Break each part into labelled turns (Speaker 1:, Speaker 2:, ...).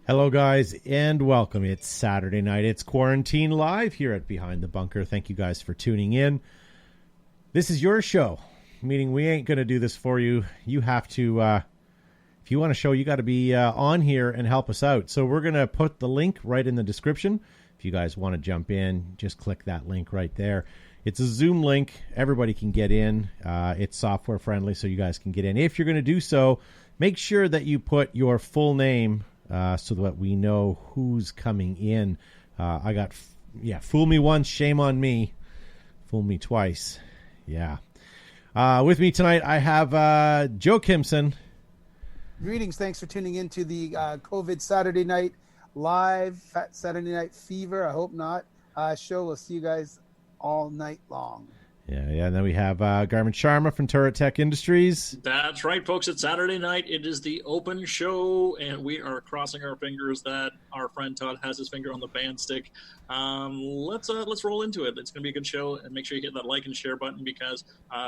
Speaker 1: Hello, guys, and welcome. It's Saturday night. It's Quarantine Live here at Behind the Bunker. Thank you guys for tuning in. This is your show, meaning we ain't going to do this for you. You have to, if you want a show, you got to be on here and help us out. So we're going to put the link right in the description. If you guys want to jump in, just click that link right there. It's a Zoom link. Everybody can get in. It's software friendly, so you guys can get in. If you're going to do so, make sure that you put your full name so that we know who's coming in. Fool me once, shame on me. Fool me twice. Yeah. With me tonight, I have Joe Kimson.
Speaker 2: Greetings. Thanks for tuning in to the COVID Saturday Night Live, Saturday Night Fever, I hope not, show. We'll see you guys all night long. Yeah. And then we have Garmin Sharma from Turret Tech Industries.
Speaker 3: That's right, folks. It's Saturday night. It is the open show, and we are crossing our fingers that our friend Todd has his finger on the band stick. Let's roll into it. It's going to be a good show, and make sure you hit that like and share button because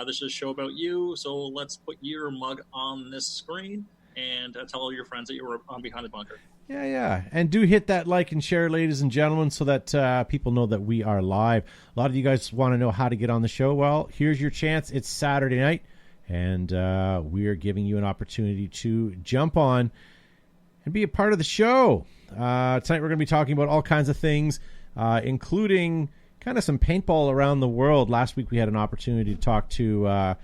Speaker 3: this is a show about you. So let's put your mug on this screen and tell all your friends that you were on Behind the Bunker.
Speaker 1: Yeah. And do hit that like and share, ladies and gentlemen, so that people know that we are live. A lot of you guys want to know how to get on the show. Well, here's your chance. It's Saturday night, and we are giving you an opportunity to jump on and be a part of the show. Tonight we're going to be talking about all kinds of things, including kind of some paintball around the world. Last week we had an opportunity to talk to a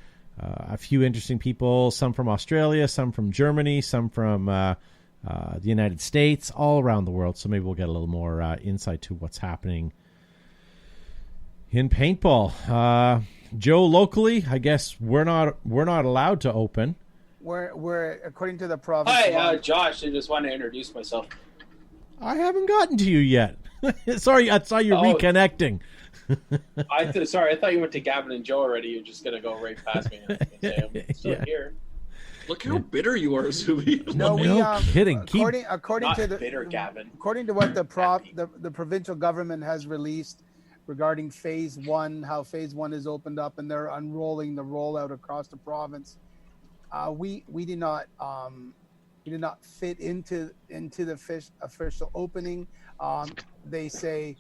Speaker 1: few interesting people, some from Australia, some from Germany, some from the United States, all around the world. So maybe we'll get a little more insight to what's happening in paintball. Joe, locally, I guess we're not allowed to open.
Speaker 2: We're according to the province.
Speaker 4: Hi, Josh. I just wanted to introduce myself.
Speaker 1: I haven't gotten to you yet. Sorry, I saw you reconnecting.
Speaker 4: I thought you went to Gavin and Joe already. You're just gonna go right past me and say I'm still here.
Speaker 3: Look how bitter you are, Zuby.
Speaker 1: No kidding.
Speaker 2: According to the
Speaker 4: bitter, Gavin.
Speaker 2: According to what the provincial government has released regarding Phase 1, how Phase 1 is opened up and they're unrolling the rollout across the province, we did not fit into the official opening. They say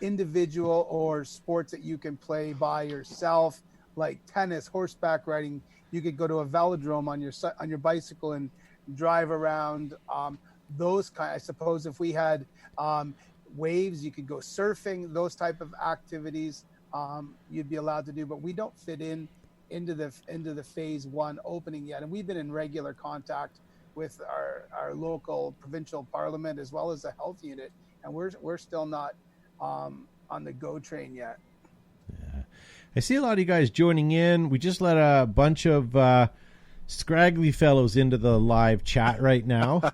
Speaker 2: individual or sports that you can play by yourself, like tennis, horseback riding. You could go to a velodrome on your bicycle and drive around. Those kind. I suppose if we had waves, you could go surfing. Those type of activities you'd be allowed to do. But we don't fit into the Phase 1 opening yet. And we've been in regular contact with our local provincial parliament as well as the health unit, and we're still not on the go train yet.
Speaker 1: Yeah. I see a lot of you guys joining in. We just let a bunch of scraggly fellows into the live chat right now.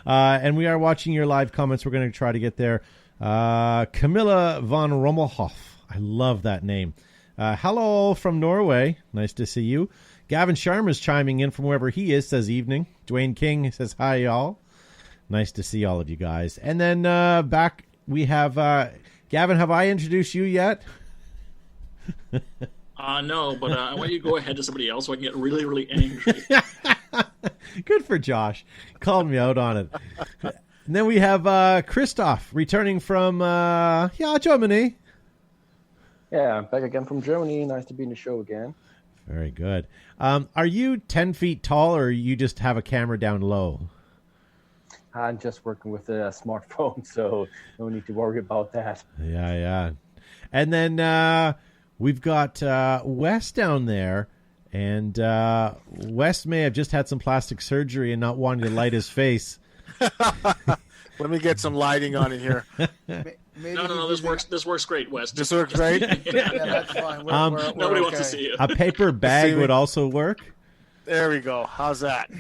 Speaker 1: And we are watching your live comments. We're going to try to get there. Camilla von Rommelhoff. I love that name. Hello from Norway. Nice to see you. Gavin Sharma's chiming in from wherever he is, says evening. Dwayne King says hi, y'all. Nice to see all of you guys. And then back we have... Gavin, have I introduced you yet?
Speaker 3: No, but I want you to go ahead to somebody else so I can get really, really angry.
Speaker 1: Good for Josh. Called me out on it. And then we have Christoph returning from Germany.
Speaker 5: Yeah, I'm back again from Germany. Nice to be in the show again.
Speaker 1: Very good. Are you 10 feet tall or you just have a camera down low?
Speaker 5: I'm just working with a smartphone, so no need to worry about that.
Speaker 1: Yeah. And then we've got Wes down there, and Wes may have just had some plastic surgery and not wanting to light his face.
Speaker 6: Let me get some lighting on in here.
Speaker 3: No, this works great, Wes.
Speaker 6: This works great?
Speaker 2: Yeah, that's fine.
Speaker 3: Nobody wants to see you.
Speaker 1: A paper bag would also work.
Speaker 6: There we go. How's that?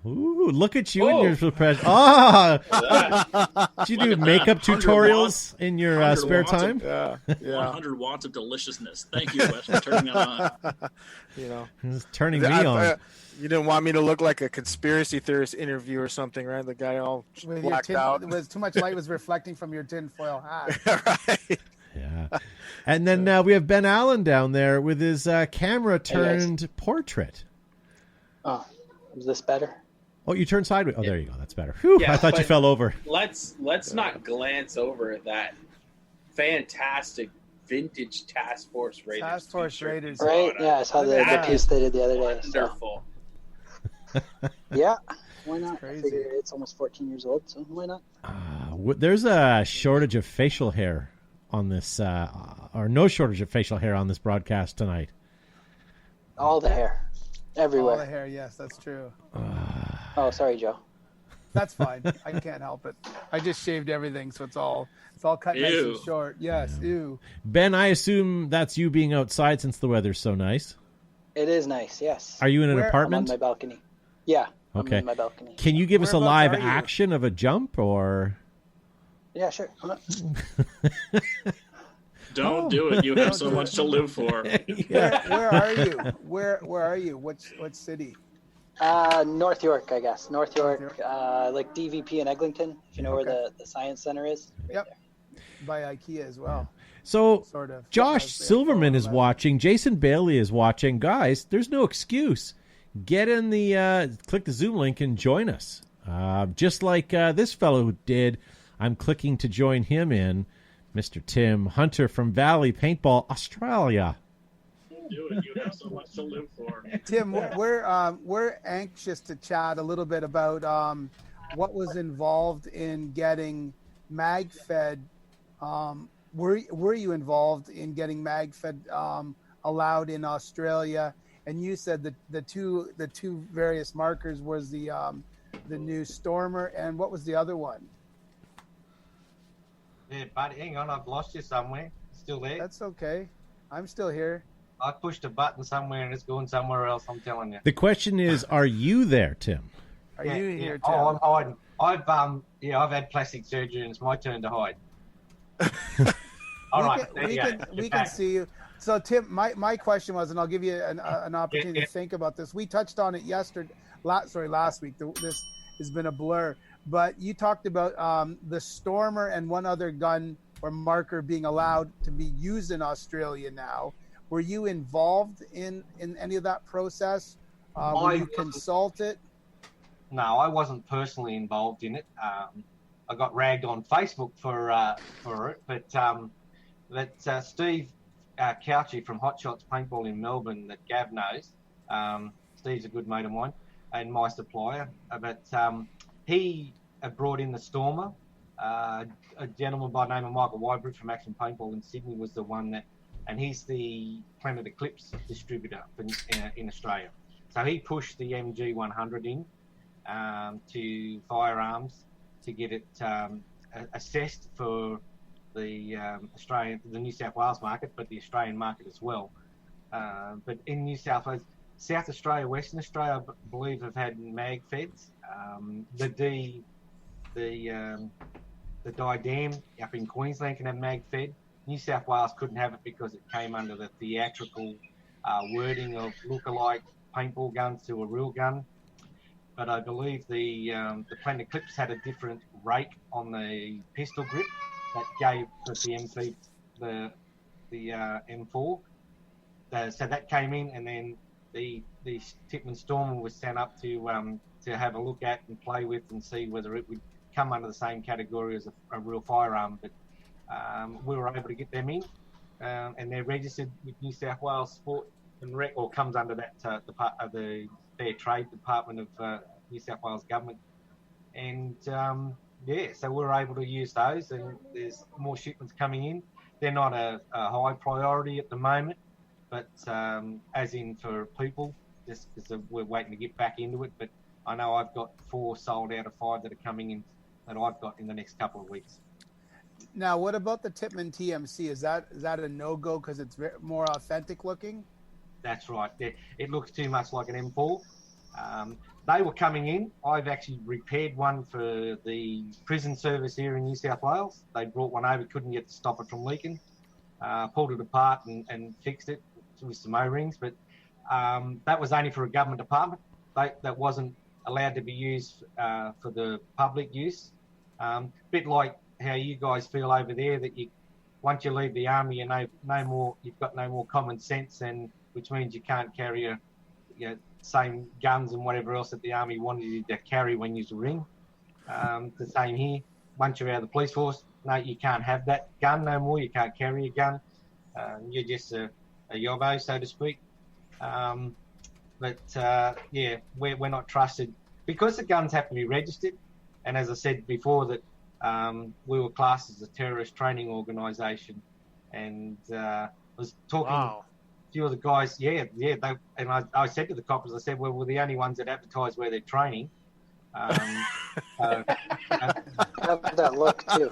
Speaker 1: Ooh, look at you in your profession. Oh! Did you do makeup tutorials in your spare time?
Speaker 6: Yeah.
Speaker 3: 100 watts of deliciousness. Thank you, Wes, for turning that on.
Speaker 1: It's turning me on.
Speaker 6: You didn't want me to look like a conspiracy theorist interview or something, right? The guy all blacked out.
Speaker 2: With too much light was reflecting from your tinfoil hat.
Speaker 6: Right.
Speaker 1: Yeah. And then we have Ben Allen down there with his camera turned portrait.
Speaker 7: Oh, is this better?
Speaker 1: Oh, you turned sideways. Oh, there you go. That's better. Whew,
Speaker 4: Yeah,
Speaker 1: I thought you
Speaker 4: but
Speaker 1: fell over.
Speaker 4: Let's not glance over that fantastic vintage Task Force Raiders.
Speaker 2: Task Force
Speaker 4: t-shirt.
Speaker 2: Raiders.
Speaker 7: Right? Yeah, I saw the
Speaker 2: That
Speaker 7: piece they did the other day. So.
Speaker 4: Wonderful.
Speaker 7: Yeah, why not? I
Speaker 2: Crazy.
Speaker 7: figure it's almost 14 years old, so why not?
Speaker 1: There's a shortage of facial hair on this, or no shortage of facial hair on this broadcast tonight.
Speaker 7: All the hair, everywhere.
Speaker 2: All the hair, yes, that's true.
Speaker 7: Oh, sorry, Joe.
Speaker 2: That's fine. I can't help it. I just shaved everything, so it's all cut nice
Speaker 3: Ew.
Speaker 2: and short. Yes, ew.
Speaker 1: Ben, I assume that's you being outside since the weather's so nice.
Speaker 7: It is nice, yes.
Speaker 1: Are you in an
Speaker 2: Where-
Speaker 7: I'm on
Speaker 1: apartment?
Speaker 7: my balcony. Yeah,
Speaker 1: Okay.
Speaker 7: I'm in my balcony.
Speaker 1: Can you give us a
Speaker 2: Whereabouts
Speaker 1: live
Speaker 2: are you?
Speaker 1: action of a jump, or?
Speaker 7: Yeah, sure. Why not?
Speaker 3: Don't do it. You have so much to live for.
Speaker 2: Where are you? Where are you? What city?
Speaker 7: North York, I guess. North York, like DVP in Eglinton, if you know
Speaker 2: Okay.
Speaker 7: where the Science Center is. Right
Speaker 2: Yep.
Speaker 7: there.
Speaker 2: By IKEA as well,
Speaker 1: So
Speaker 2: sort of.
Speaker 1: Josh
Speaker 2: Yeah,
Speaker 1: Silverman is
Speaker 2: yeah.
Speaker 1: watching. Jason Bailey is watching. Guys, there's no excuse. Get in the click the Zoom link and join us. Just like this fellow did. I'm clicking to join him in. Mr. Tim Hunter from Valley Paintball, Australia.
Speaker 3: Do it. You have so much to live for.
Speaker 2: Tim, we're anxious to chat a little bit about what was involved in getting MagFed. Were you involved in getting MagFed allowed in Australia? And you said that the two various markers was the new Stormer, and what was the other one?
Speaker 8: Yeah, buddy, hang on, I've lost you somewhere. Still there?
Speaker 2: That's okay. I'm still here.
Speaker 8: I pushed a button somewhere and it's going somewhere else, I'm telling you.
Speaker 1: The question is, are you there, Tim?
Speaker 2: Are you here, Tim?
Speaker 8: Oh, I'm hiding. I've had plastic surgery and it's my turn to hide. All right, there you go.
Speaker 2: We
Speaker 8: You're
Speaker 2: can
Speaker 8: back.
Speaker 2: see you. So, Tim, my question was, and I'll give you an opportunity
Speaker 8: Yeah.
Speaker 2: to think about this. We touched on it last week. This has been a blur. But you talked about the Stormer and one other gun or marker being allowed to be used in Australia now. Were you involved in any of that process? Were you consulted?
Speaker 8: No, I wasn't personally involved in it. I got ragged on Facebook for it, but Steve Couchy from Hot Shots Paintball in Melbourne, that Gav knows. Steve's a good mate of mine and my supplier. But he brought in the Stormer. A gentleman by the name of Michael Wybridge from Action Paintball in Sydney was the one that, and he's the Planet Eclipse distributor in Australia. So he pushed the MG100 in to firearms to get it assessed for the the New South Wales market, but the Australian market as well. But in New South Wales, South Australia, Western Australia, I believe have had mag feds. The Dam up in Queensland can have mag fed. New South Wales couldn't have it because it came under the theatrical wording of look-alike paintball guns to a real gun. But I believe the Planet Eclipse had a different rake on the pistol grip that gave the M4. So that came in, and then the Tipman Stormer was sent up to have a look at and play with and see whether it would come under the same category as a real firearm. But we were able to get them in, and they're registered with New South Wales Sport and Rec, or comes under that the Fair Trade Department of New South Wales Government. And so we're able to use those, and there's more shipments coming in. They're not a high priority at the moment, but as in for people, just because we're waiting to get back into it. But I know I've got 4 sold out of 5 that are coming in that I've got in the next couple of weeks.
Speaker 2: Now, what about the Tipman TMC? Is that a no-go because it's more authentic looking?
Speaker 8: That's right. It looks too much like an M4. They were coming in. I've actually repaired one for the prison service here in New South Wales. They brought one over, couldn't get to stop it from leaking. Pulled it apart and fixed it with some O-rings. But that was only for a government department. That wasn't allowed to be used for the public use. Bit like how you guys feel over there, that once you leave the army, you've got no more common sense, and which means you can't carry same guns and whatever else that the army wanted you to carry when you was a ring. The same here. Once you're out of the police force, no, you can't have that gun no more. You can't carry a gun. You're just a yobbo, so to speak. Yeah, we're not trusted because the guns have to be registered. And as I said before, that we were classed as a terrorist training organisation. And I was talking to a few of the guys. I said to the coppers, I said, well, we're the only ones that advertise where they're training.
Speaker 7: Have that look too.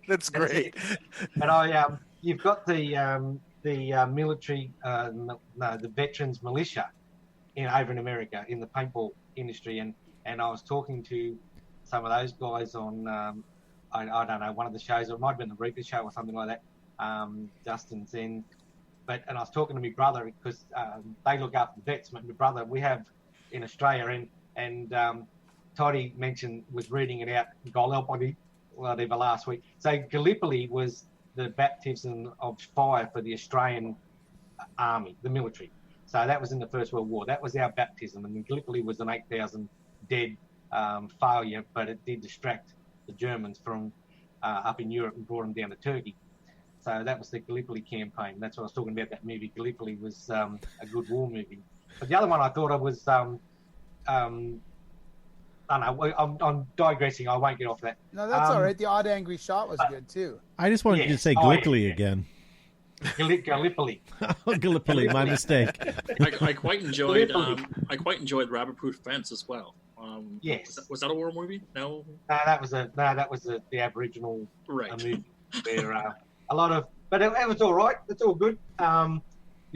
Speaker 6: That's great.
Speaker 8: And you've got the military, the veterans militia over in America in the paintball industry, and I was talking to some of those guys on I don't know, one of the shows, or it might have been the Reaper show or something like that. Justin's in, and I was talking to my brother because they look after the vets. My brother, we have in Australia, and Toddy was reading it out Gallipoli, whatever, last week. So Gallipoli was the baptism of fire for the Australian army, the military. So that was in the First World War. That was our baptism, and Gallipoli was an 8,000 dead failure, but it did distract the Germans from up in Europe and brought them down to Turkey. So that was the Gallipoli campaign. That's what I was talking about. That movie Gallipoli was a good war movie. But the other one I thought of was I don't know. I'm digressing. I won't get off that.
Speaker 2: No, that's all right. The Odd Angry Shot was good too.
Speaker 1: I just wanted you to say Gallipoli again.
Speaker 8: Gallipoli.
Speaker 1: Gallipoli, my mistake.
Speaker 3: I quite enjoyed. I quite enjoyed Rabbit Proof Fence as well.
Speaker 8: Yes.
Speaker 3: Was that a war movie? No.
Speaker 8: That was the Aboriginal movie. There a lot of, but it was all right. It's all good. The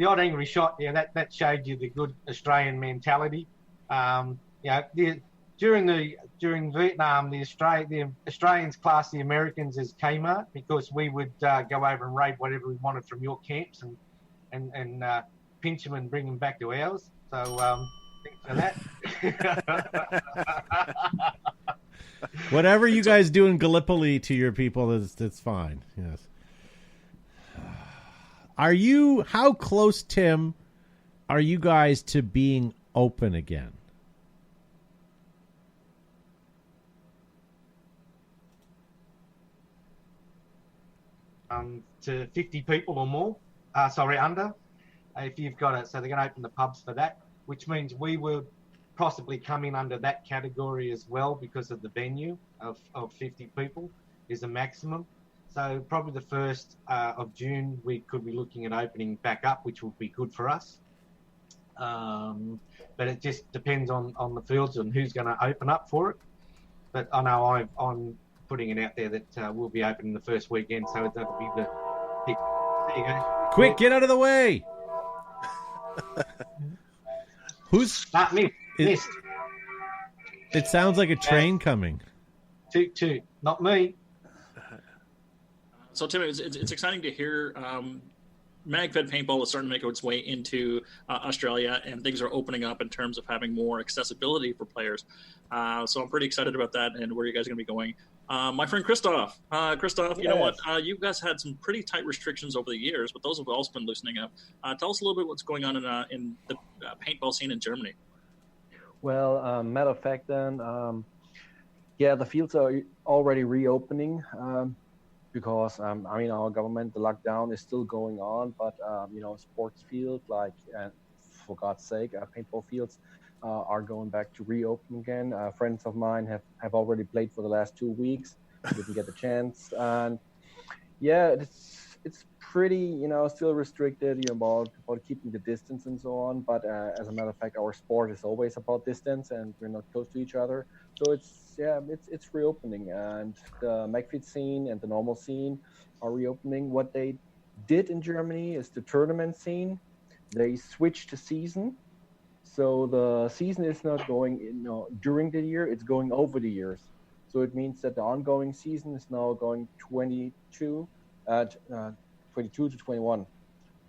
Speaker 8: Odd Angry Shot, that showed you the good Australian mentality. During Vietnam, the Australians classed the Americans as Kmart because we would go over and raid whatever we wanted from your camps and pinch them and bring them back to ours. So thanks for that.
Speaker 1: Whatever you guys do in Gallipoli to your people, that's fine. Yes. How close, Tim, are you guys to being open again?
Speaker 8: To 50 people or more, under, if you've got it. So they're going to open the pubs for that, which means we will possibly come in under that category as well because of the venue of 50 people is a maximum. So probably the 1st of June, we could be looking at opening back up, which would be good for us. But it just depends on the fields and who's going to open up for it. But I know I'm putting it out there that we'll be opening the first weekend, so that'll be the pick. There you go.
Speaker 1: Quick, get out of the way! Who's...
Speaker 8: Not me. Missed.
Speaker 1: It sounds like a train coming.
Speaker 8: Toot. Not me.
Speaker 3: So, Tim, it's exciting to hear MagFed Paintball is starting to make its way into Australia, and things are opening up in terms of having more accessibility for players. So I'm pretty excited about that and where you guys are going to be going. My friend Christoph, you know what? You guys had some pretty tight restrictions over the years, but those have also been loosening up. Tell us a little bit what's going on in the paintball scene in Germany.
Speaker 5: Well, matter of fact, then, the fields are already reopening because, our government, the lockdown is still going on, but, sports fields, for God's sake, paintball fields are going back to reopen again. Friends of mine have already played for the last 2 weeks, didn't get the chance. And, it's pretty, still restricted, about keeping the distance and so on. But as a matter of fact, our sport is always about distance, and we're not close to each other. So it's reopening, and the MagFit scene and the normal scene are reopening. What they did in Germany is the tournament scene. They switched to season, so the season is not going during the year; it's going over the years. So it means that the ongoing season is now going 22 to 21.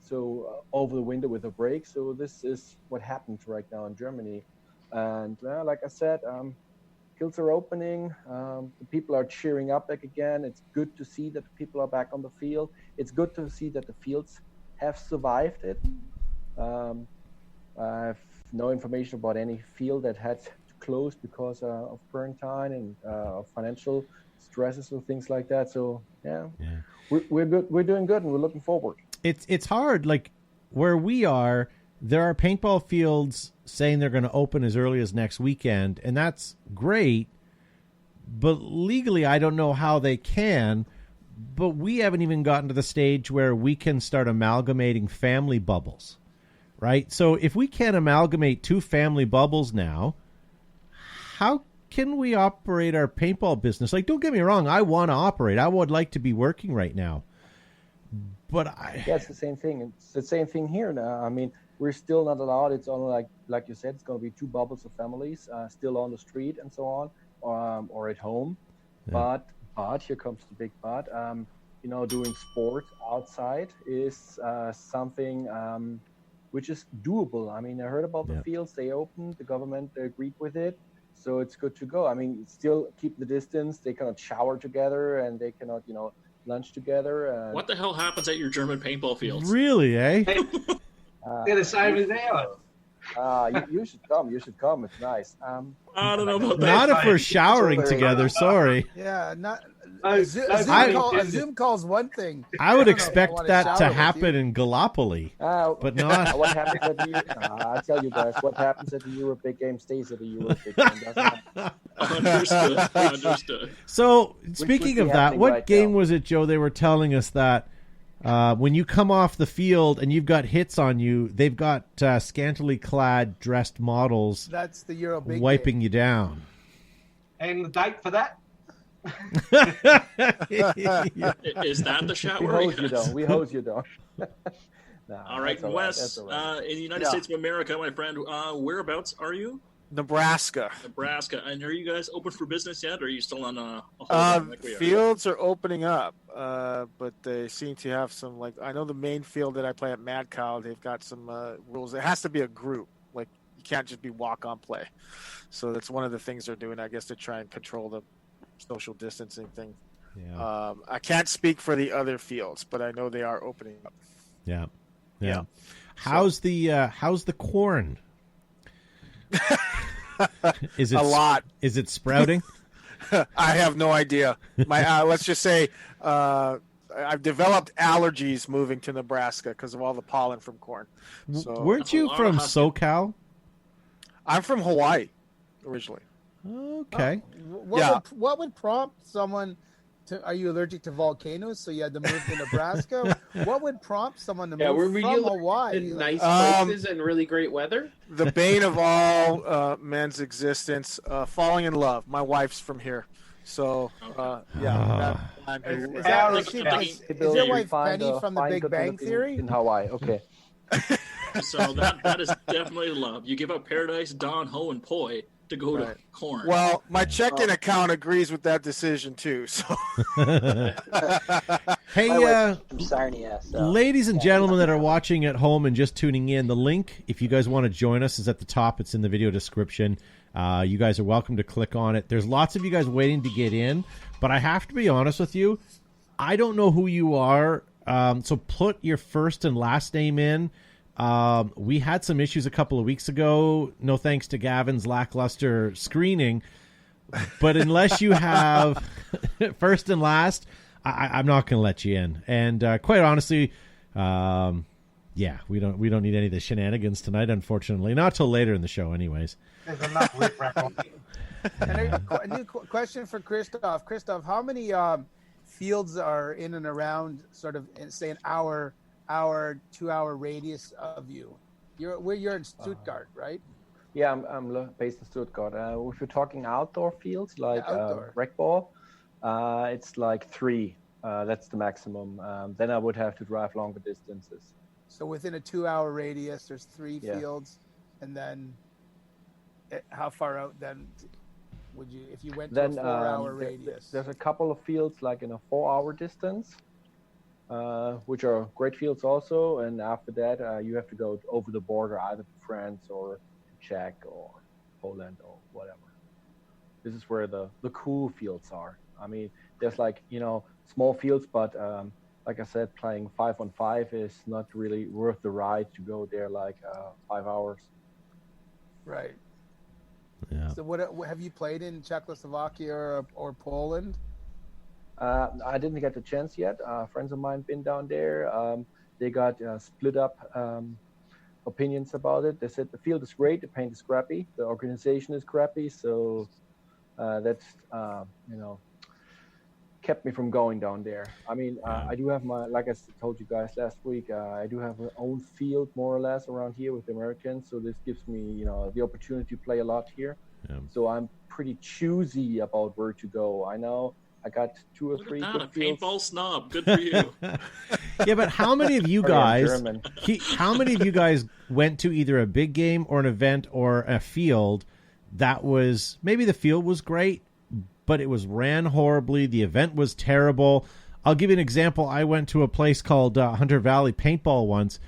Speaker 5: So over the winter with a break. So this is what happened right now in Germany. And like I said, fields are opening. The people are cheering up back again. It's good to see that the people are back on the field. It's good to see that the fields have survived it. I have no information about any field that had to close because of quarantine and financial stresses or things like that. So yeah. We're good. We're doing good, and we're looking forward.
Speaker 1: It's hard. Like where we are, there are paintball fields saying they're going to open as early as next weekend, and that's great. But legally, I don't know how they can. But we haven't even gotten to the stage where we can start amalgamating family bubbles, right? So if we can't amalgamate 2 family bubbles now, how can we operate our paintball business? Like, don't get me wrong, I want to operate. I would like to be working right now. But
Speaker 5: yeah, it's the same thing. It's the same thing here now. I mean, we're still not allowed. It's only like you said, it's going to be 2 bubbles of families still on the street and so on, or at home. Yeah. But here comes the big but. Doing sports outside is something which is doable. I mean, I heard about the fields they opened. The government agreed with it. So it's good to go. I mean, still keep the distance. They cannot shower together, and they cannot, lunch together.
Speaker 3: What the hell happens at your German paintball fields?
Speaker 1: Really, eh?
Speaker 8: They're the same as ours.
Speaker 5: You should come. You should come. It's nice.
Speaker 3: I don't know about that.
Speaker 1: Not if we're showering together. Sorry.
Speaker 2: Yeah, not. Zoom calls one thing.
Speaker 1: I would expect that to happen in Gallipoli, but not.
Speaker 5: What happens at the? I'll tell you guys. What happens at the Euro Big Game stays at the Euro Big Game.
Speaker 3: Understood.
Speaker 1: So, speaking of that, what game was it, Joe? They were telling us that when you come off the field and you've got hits on you, they've got scantily clad, dressed models.
Speaker 2: That's the Euro Big
Speaker 1: wiping you down.
Speaker 8: And the date for that?
Speaker 3: Is that the shower?
Speaker 5: We hose you down.
Speaker 3: All right, Wes, in the United States of America, my friend, whereabouts are you?
Speaker 6: Nebraska.
Speaker 3: And are you guys open for business yet, or are you still on a hold like we are?
Speaker 6: Fields are opening up, but they seem to have some, I know the main field that I play at Mad Cow, they've got some rules. It has to be a group. Like, you can't just be walk-on play. So that's one of the things they're doing, I guess, to try and control the social distancing thing. Yeah. I can't speak for the other fields, but I know they are opening up.
Speaker 1: Yeah. How's the corn? Is it
Speaker 6: a lot?
Speaker 1: Is it sprouting?
Speaker 6: I have no idea. My let's just say I've developed allergies moving to Nebraska because of all the pollen from corn. So,
Speaker 1: weren't you from SoCal?
Speaker 6: I'm from Hawaii originally.
Speaker 1: Okay.
Speaker 2: What would prompt someone to? Are you allergic to volcanoes, so you had to move to Nebraska? What would prompt someone to move from Hawaii?
Speaker 4: In nice places and really great weather.
Speaker 6: The bane of all men's existence: falling in love. My wife's from here, so
Speaker 2: Is your wife Penny from The Big Bang Theory?
Speaker 5: In Hawaii, okay.
Speaker 3: So that is definitely love. You give up paradise, Don, Ho, and Poi to go to corn.
Speaker 6: Well, my checking account agrees with that decision too. So,
Speaker 1: hey, ladies and gentlemen that are watching at home and just tuning in, the link, if you guys want to join us, is at the top. It's in the video description. You guys are welcome to click on it. There's lots of you guys waiting to get in, but I have to be honest with you. I don't know who you are, so put your first and last name in. We had some issues a couple of weeks ago, no thanks to Gavin's lackluster screening, but unless you have first and last, I'm not going to let you in. And quite honestly, we don't need any of the shenanigans tonight, unfortunately. Not till later in the show anyways.
Speaker 8: There's enough riff-raff on
Speaker 2: And a new question for Christoph. Christoph, how many fields are in and around sort of, say, an hour 2-hour radius of you? You're in Stuttgart, right?
Speaker 5: Yeah, I'm based in Stuttgart. If you're talking outdoor fields like rec ball, it's like 3. That's the maximum. Then I would have to drive longer distances.
Speaker 2: So within a 2-hour radius, there's 3 fields, and then how far out then would you, if you went to a 4-hour radius?
Speaker 5: There's a couple of fields like in a 4-hour distance. Which are great fields also, and after that you have to go over the border either to France or to Czech or Poland or whatever. This is where the cool fields are. I mean, there's small fields, but like I said, playing 5-on-5 is not really worth the ride to go there like 5 hours.
Speaker 2: Right.
Speaker 1: Yeah.
Speaker 2: So what have you played in Czechoslovakia or Poland?
Speaker 5: I didn't get the chance yet. Friends of mine been down there. They got split up opinions about it. They said the field is great, the paint is crappy, the organization is crappy. So that's kept me from going down there. I mean, I do have like I told you guys last week, I do have my own field more or less around here with the Americans. So this gives me, the opportunity to play a lot here. Yeah. So I'm pretty choosy about where to go. I know I got 2 or 3 good
Speaker 3: a
Speaker 5: fields.
Speaker 3: paintball snob. Good for you.
Speaker 1: Yeah, but how many of you guys? How many of you guys went to either a big game or an event or a field that was maybe the field was great, but it was ran horribly. The event was terrible. I'll give you an example. I went to a place called Hunter Valley Paintball once.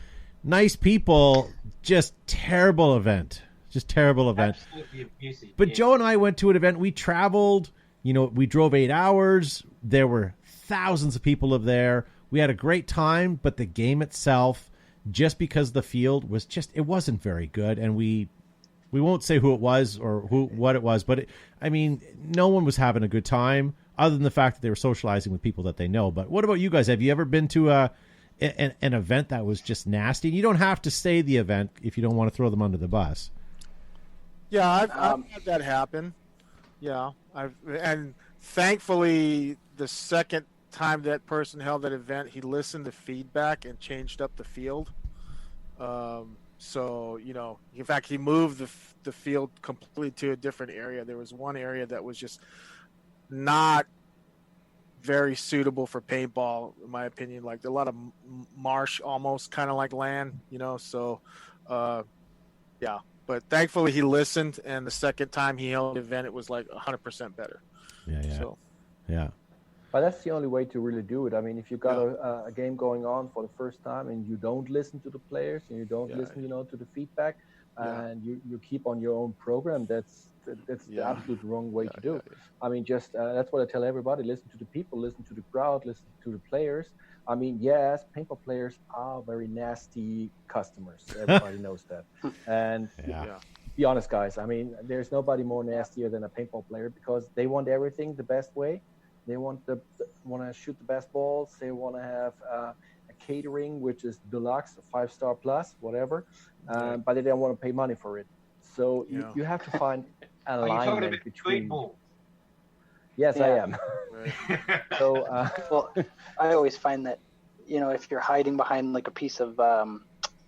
Speaker 1: Nice people, just terrible event. Just terrible event.
Speaker 8: Absolutely abusive.
Speaker 1: But
Speaker 8: yeah.
Speaker 1: Joe and I went to an event. We traveled. We drove 8 hours. There were thousands of people there. We had a great time, but the game itself, just because the field was it wasn't very good. And we won't say who it was or what it was, but no one was having a good time other than the fact that they were socializing with people that they know. But what about you guys? Have you ever been to an event that was just nasty? And you don't have to say the event if you don't want to throw them under the bus.
Speaker 6: Yeah, I've had that happen. Yeah, and thankfully the second time that person held that event, he listened to feedback and changed up the field. So, in fact, he moved the field completely to a different area. There was one area that was just not very suitable for paintball, in my opinion. Like a lot of marsh, almost kind of like land, So, yeah. But thankfully, he listened, and the second time he held the event, it was like 100% better.
Speaker 1: Yeah.
Speaker 6: So,
Speaker 1: yeah.
Speaker 5: But that's the only way to really do it. I mean, if you got a game going on for the first time and you don't listen to the players and you don't listen, to the feedback, and you keep on your own program, that's the absolute wrong way to do it. I mean, just that's what I tell everybody: listen to the people, listen to the crowd, listen to the players. I mean, yes, paintball players are very nasty customers. Everybody knows that. And be honest, guys. I mean, there's nobody more nastier than a paintball player because they want everything the best way. They want to shoot the best balls. They want to have a catering, which is deluxe, 5-star plus, whatever. But they don't want to pay money for it. So you have to find alignment between. Yes, I am. So,
Speaker 7: well, I always find that, if you're hiding behind like a piece of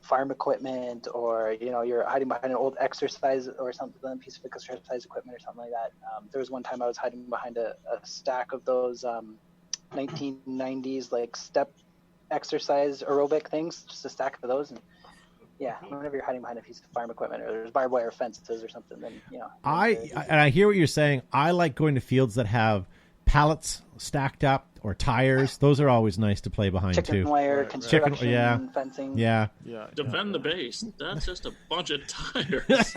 Speaker 7: farm equipment, or you're hiding behind an old exercise or something, a piece of exercise equipment or something like that. There was one time I was hiding behind a stack of those 1990s like step exercise aerobic things, just a stack of those. And whenever you're hiding behind a piece of farm equipment or there's barbed wire fences or something, then
Speaker 1: I hear what you're saying. I like going to fields that have pallets stacked up or tires. Those are always nice to play behind
Speaker 7: chicken
Speaker 1: too.
Speaker 7: Wire, construction, fencing.
Speaker 1: Yeah.
Speaker 3: Defend the base. That's just a bunch of tires.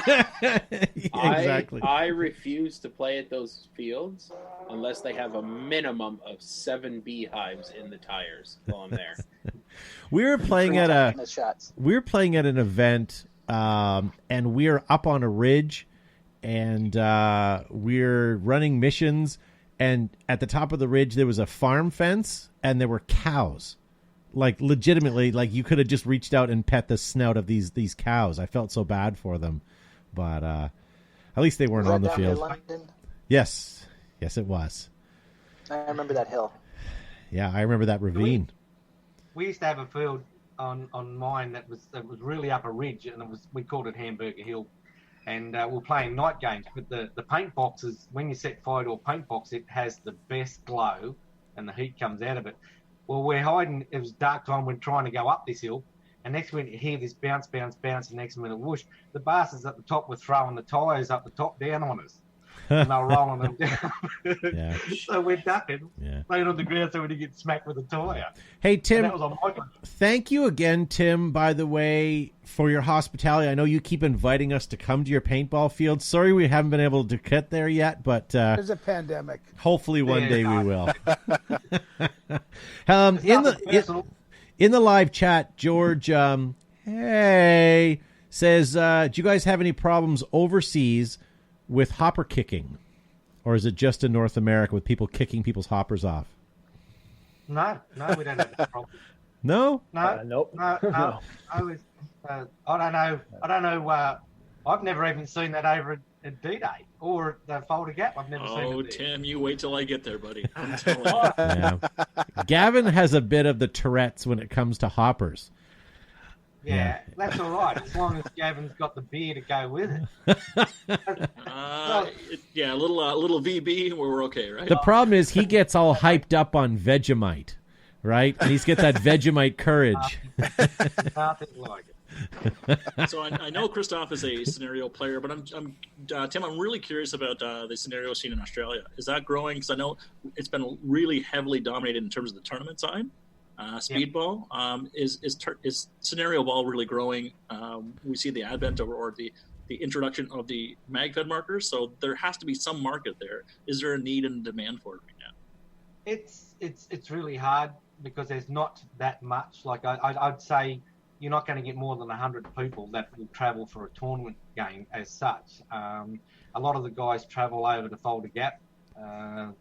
Speaker 1: Exactly.
Speaker 4: I refuse to play at those fields unless they have a minimum of 7 beehives in the tires while I'm there.
Speaker 1: We were playing at an event, and we're up on a ridge, and we're running missions. And at the top of the ridge, there was a farm fence, and there were cows. Like, legitimately, like, you could have just reached out and pet the snout of these cows. I felt so bad for them. But at least they weren't on the field. Yes, it was.
Speaker 7: I remember that hill.
Speaker 1: Yeah, I remember that ravine.
Speaker 8: We used to have a field on mine that was really up a ridge, and we called it Hamburger Hill. And we're playing night games, but the paint boxes, when you set fire to a paint box, it has the best glow and the heat comes out of it. Well, we're hiding. It was dark time. We're trying to go up this hill. And next minute you hear this bounce, and next minute whoosh. The bastards at the top were throwing the tyres up the top down on us. And they were rolling them down. So we're ducking, laying on the ground so we didn't get smacked with a tyre.
Speaker 1: Hey, Tim,
Speaker 8: that was on my
Speaker 1: thank you again, Tim, by the way, for your hospitality. I know you keep inviting us to come to your paintball field. Sorry we haven't been able to get there yet, but
Speaker 2: there's a pandemic.
Speaker 1: Hopefully one day we will. In the live chat, George, hey, says, do you guys have any problems overseas with hopper kicking? Or is it just in North America with people kicking people's hoppers off?
Speaker 8: No, we don't have that problem.
Speaker 1: No?
Speaker 5: Nope.
Speaker 8: No. I don't know. I've never even seen that over at D-Day or the Folder Gap. I've never seen it.
Speaker 3: Oh,
Speaker 8: there.
Speaker 3: Tim, you wait till I get there, buddy. I'm telling you.
Speaker 1: Yeah. Gavin has a bit of the Tourette's when it comes to hoppers.
Speaker 8: Yeah, that's all right, as long as Gavin's got the beer to go with it.
Speaker 3: Yeah, a little VB, we're okay, right?
Speaker 1: The problem is he gets all hyped up on Vegemite, right? And he's got that Vegemite courage.
Speaker 8: Nothing like it.
Speaker 3: So I know Christoph is a scenario player, but Tim, I'm really curious about the scenario scene in Australia. Is that growing? Because I know it's been really heavily dominated in terms of the tournament side. Speedball is scenario ball really growing? We see the advent or the introduction of the MagFed markers, so there has to be some market there. Is there a need and demand for it right now?
Speaker 8: It's really hard because there's not that much. Like I'd say, you're not going to get more than 100 people that will travel for a tournament game as such. A lot of the guys travel over to Folder Gap,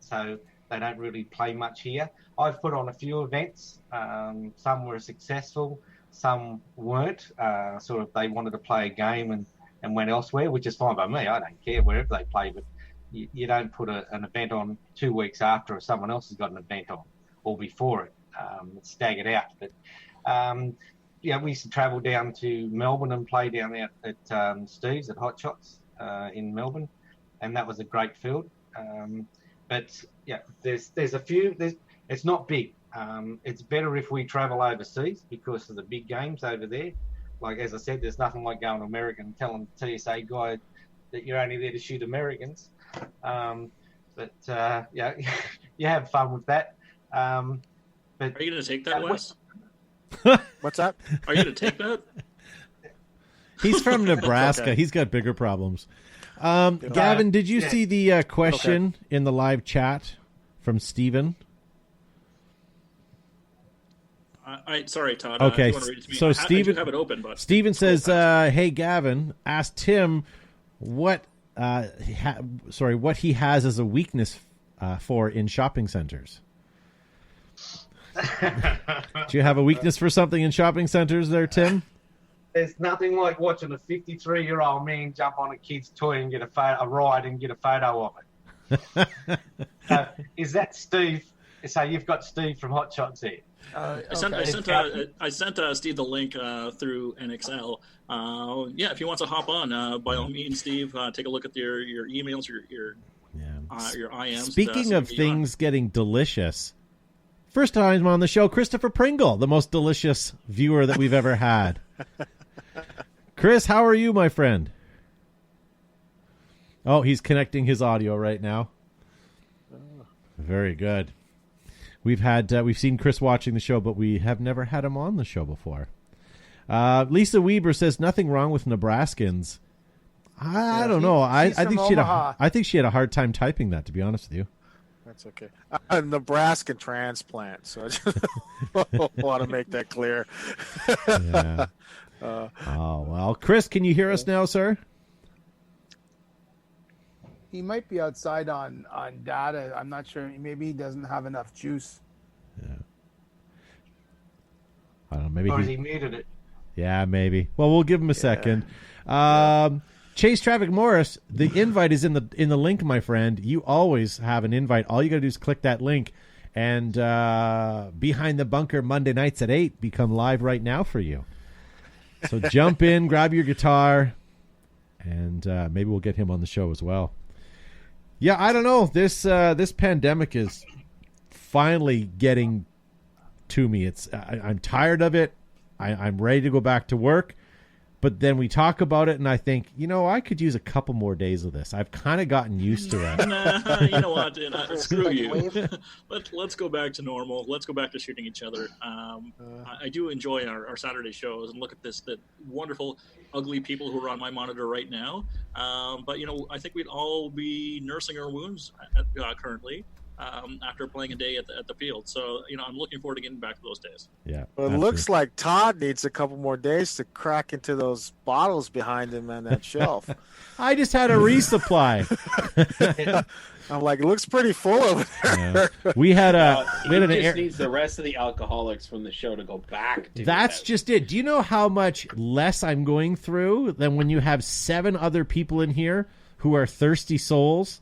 Speaker 8: so they don't really play much here. I've put on a few events. Some were successful, some weren't. Sort of they wanted to play a game and went elsewhere, which is fine by me. I don't care wherever they play, but you don't put an event on 2 weeks after or someone else has got an event on or before it. It's staggered out. But we used to travel down to Melbourne and play down there at Steve's at Hot Shots in Melbourne, and that was a great field. But yeah, there's a few. It's not big. It's better if we travel overseas because of the big games over there. Like as I said, there's nothing like going to America and telling the TSA guy that you're only there to shoot Americans. But you have fun with that. But
Speaker 3: are you going to take that, Wes?
Speaker 6: What's that?
Speaker 3: Are you going to take that?
Speaker 1: He's from Nebraska. Okay. He's got bigger problems. Gavin, did you see the question in the live chat from Steven?
Speaker 3: Sorry, Todd.
Speaker 1: Okay,
Speaker 3: you want to read it to me?
Speaker 1: so Steven,
Speaker 3: I have it open, but
Speaker 1: Steven says, "Hey, Gavin, ask Tim what he has as a weakness for in shopping centers." Do you have a weakness for something in shopping centers there, Tim?
Speaker 8: There's nothing like watching a 53-year-old man jump on a kid's toy and get a ride and get a photo of it. Is that Steve? So you've got Steve from Hot Shots here.
Speaker 3: I sent Steve the link through NXL. If he wants to hop on, by all means, Steve, take a look at your emails, your IMs.
Speaker 1: Speaking of things getting delicious, first time on the show, Christopher Pringle, the most delicious viewer that we've ever had. Chris, how are you, my friend? Oh, he's connecting his audio right now. Very good. We've seen Chris watching the show, but we have never had him on the show before. Lisa Weber says nothing wrong with Nebraskans. I don't know. I think she had a hard time typing that, to be honest with you.
Speaker 6: That's okay. A Nebraska transplant, so I just want to make that clear.
Speaker 1: Yeah. Oh, well. Chris, can you hear us now, sir?
Speaker 2: He might be outside on data. I'm not sure. Maybe he doesn't have enough juice.
Speaker 1: Yeah. I don't know. Maybe
Speaker 8: he muted it.
Speaker 1: Yeah, maybe. Well, we'll give him a second. Chase Traffic Morris, the invite is in the link, my friend. You always have an invite. All you got to do is click that link, and Behind the Bunker Monday nights at 8 become live right now for you. So jump in, grab your guitar, and maybe we'll get him on the show as well. Yeah, I don't know. This pandemic is finally getting to me. I'm tired of it. I'm ready to go back to work. But then we talk about it, and I think, I could use a couple more days of this. I've kind of gotten used to it.
Speaker 3: You know what? Screw you. Let's go back to normal. Let's go back to shooting each other. I do enjoy our Saturday shows, and look at the wonderful, ugly people who are on my monitor right now. But, I think we'd all be nursing our wounds currently. after playing a day at the field. So, I'm looking forward to getting back to those days.
Speaker 1: Yeah.
Speaker 6: Well, it looks like Todd needs a couple more days to crack into those bottles behind him on that shelf.
Speaker 1: I just had a resupply.
Speaker 6: I'm like, it looks pretty full over there.
Speaker 1: Yeah. We had
Speaker 4: he just needs the rest of the alcoholics from the show to go back to
Speaker 1: That's just it. Do you know how much less I'm going through than when you have 7 other people in here who are thirsty souls?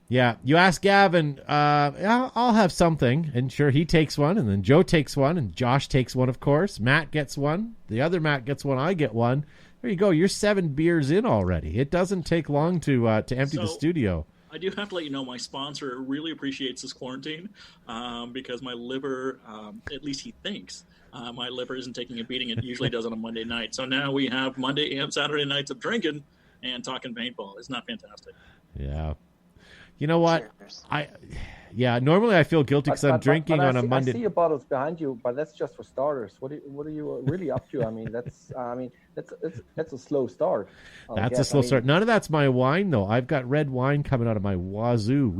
Speaker 1: Yeah, you ask Gavin, I'll have something, and sure, he takes one, and then Joe takes one, and Josh takes one, of course. Matt gets one. The other Matt gets one. I get one. There you go. You're 7 beers in already. It doesn't take long to empty the studio.
Speaker 3: I do have to let you know my sponsor really appreciates this quarantine because my liver, at least he thinks, my liver isn't taking a beating it usually does on a Monday night. So now we have Monday and Saturday nights of drinking and talking paintball. Isn't that fantastic?
Speaker 1: Yeah. You know what? Normally I feel guilty because I'm drinking on a Monday.
Speaker 5: I see your bottles behind you, but that's just for starters. What are you really up to? I mean, that's a slow start.
Speaker 1: That's a slow start. None of that's my wine though. I've got red wine coming out of my wazoo.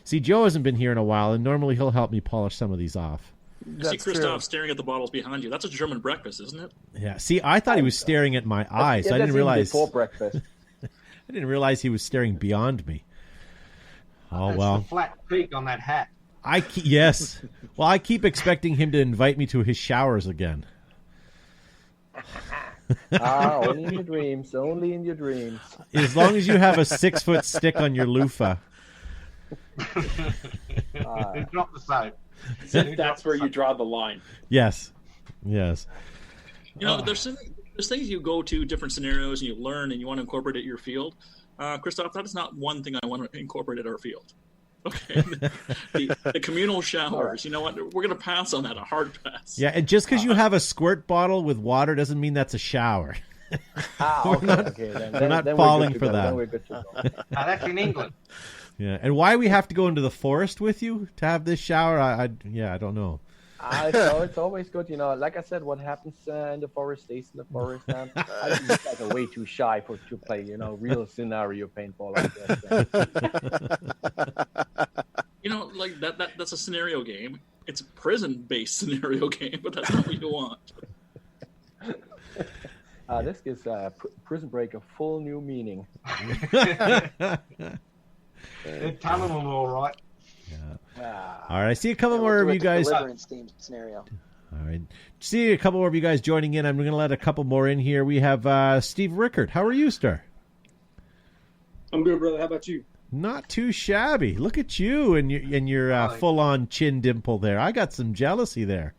Speaker 1: Joe hasn't been here in a while, and normally he'll help me polish some of these off.
Speaker 3: I see Christoph staring at the bottles behind you. That's a German breakfast, isn't it?
Speaker 1: Yeah. See, I thought he was staring at my eyes. I didn't realize
Speaker 5: before breakfast.
Speaker 1: I didn't realize he was staring beyond me. Oh,
Speaker 8: That's
Speaker 1: well.
Speaker 8: the flat peak on that hat.
Speaker 1: Yes. Well, I keep expecting him to invite me to his showers again.
Speaker 5: Only in your dreams. Only in your dreams.
Speaker 1: As long as you have a 6-foot stick on your loofah.
Speaker 8: Drop the soap.
Speaker 4: That's where you draw the line.
Speaker 1: Yes.
Speaker 3: There's things you go to, different scenarios, and you learn, and you want to incorporate it in your field. Christoph, that is not one thing I want to incorporate at our field. Okay, the communal showers. You know what? We're going to pass on that. A hard pass.
Speaker 1: Yeah, and just because you have a squirt bottle with water doesn't mean that's a shower. We're not falling for that.
Speaker 5: Then we're good to go.
Speaker 8: That's in England.
Speaker 1: Yeah, and why we have to go into the forest with you to have this shower? I don't know.
Speaker 5: It's always good, like I said, what happens in the forest stays in the forest. I think you guys are way too shy to play, real scenario paintball like this.
Speaker 3: That's a scenario game. It's a prison-based scenario game, but that's not what you want.
Speaker 5: This gives Prison Break a full new meaning.
Speaker 8: They're telling them all right.
Speaker 1: Yeah. All right. I see a couple more of you guys.
Speaker 7: Deliverance theme scenario.
Speaker 1: All right. See a couple more of you guys joining in. I'm going to let a couple more in here. We have Steve Rickard. How are you, sir?
Speaker 9: I'm good, brother. How about you?
Speaker 1: Not too shabby. Look at you and your full-on chin dimple there. I got some jealousy there.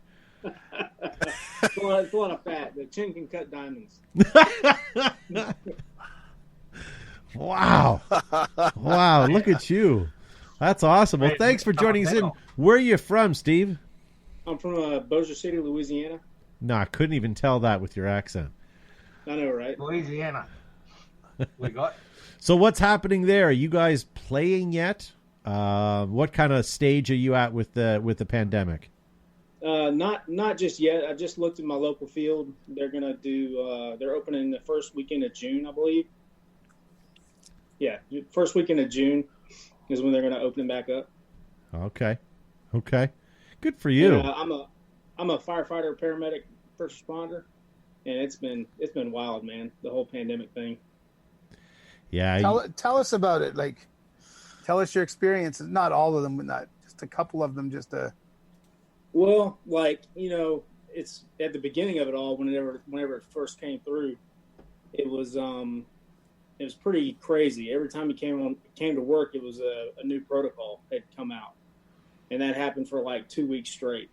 Speaker 9: It's a lot of fat. The chin can cut diamonds.
Speaker 1: Wow. Wow. Look at you. That's awesome. Well, thanks for joining us in. Where are you from, Steve?
Speaker 9: I'm from Bossier City, Louisiana.
Speaker 1: No, I couldn't even tell that with your accent.
Speaker 9: I know, right?
Speaker 8: Louisiana. We got.
Speaker 1: So what's happening there? Are you guys playing yet? What kind of stage are you at with the pandemic?
Speaker 9: Not just yet. I just looked at my local field. They're gonna do. They're opening the first weekend of June, I believe. Yeah, first weekend of June is when they're going to open it back up.
Speaker 1: Okay. Good for you.
Speaker 9: And, I'm a firefighter, paramedic, first responder, and it's been wild, man. The whole pandemic thing.
Speaker 1: Yeah.
Speaker 2: Tell us about it. Like, tell us your experiences. Not all of them, but not just a couple of them.
Speaker 9: Well, it's at the beginning of it all. Whenever it first came through, it was pretty crazy. Every time he came to work, it was a new protocol had come out, and that happened for like 2 weeks straight.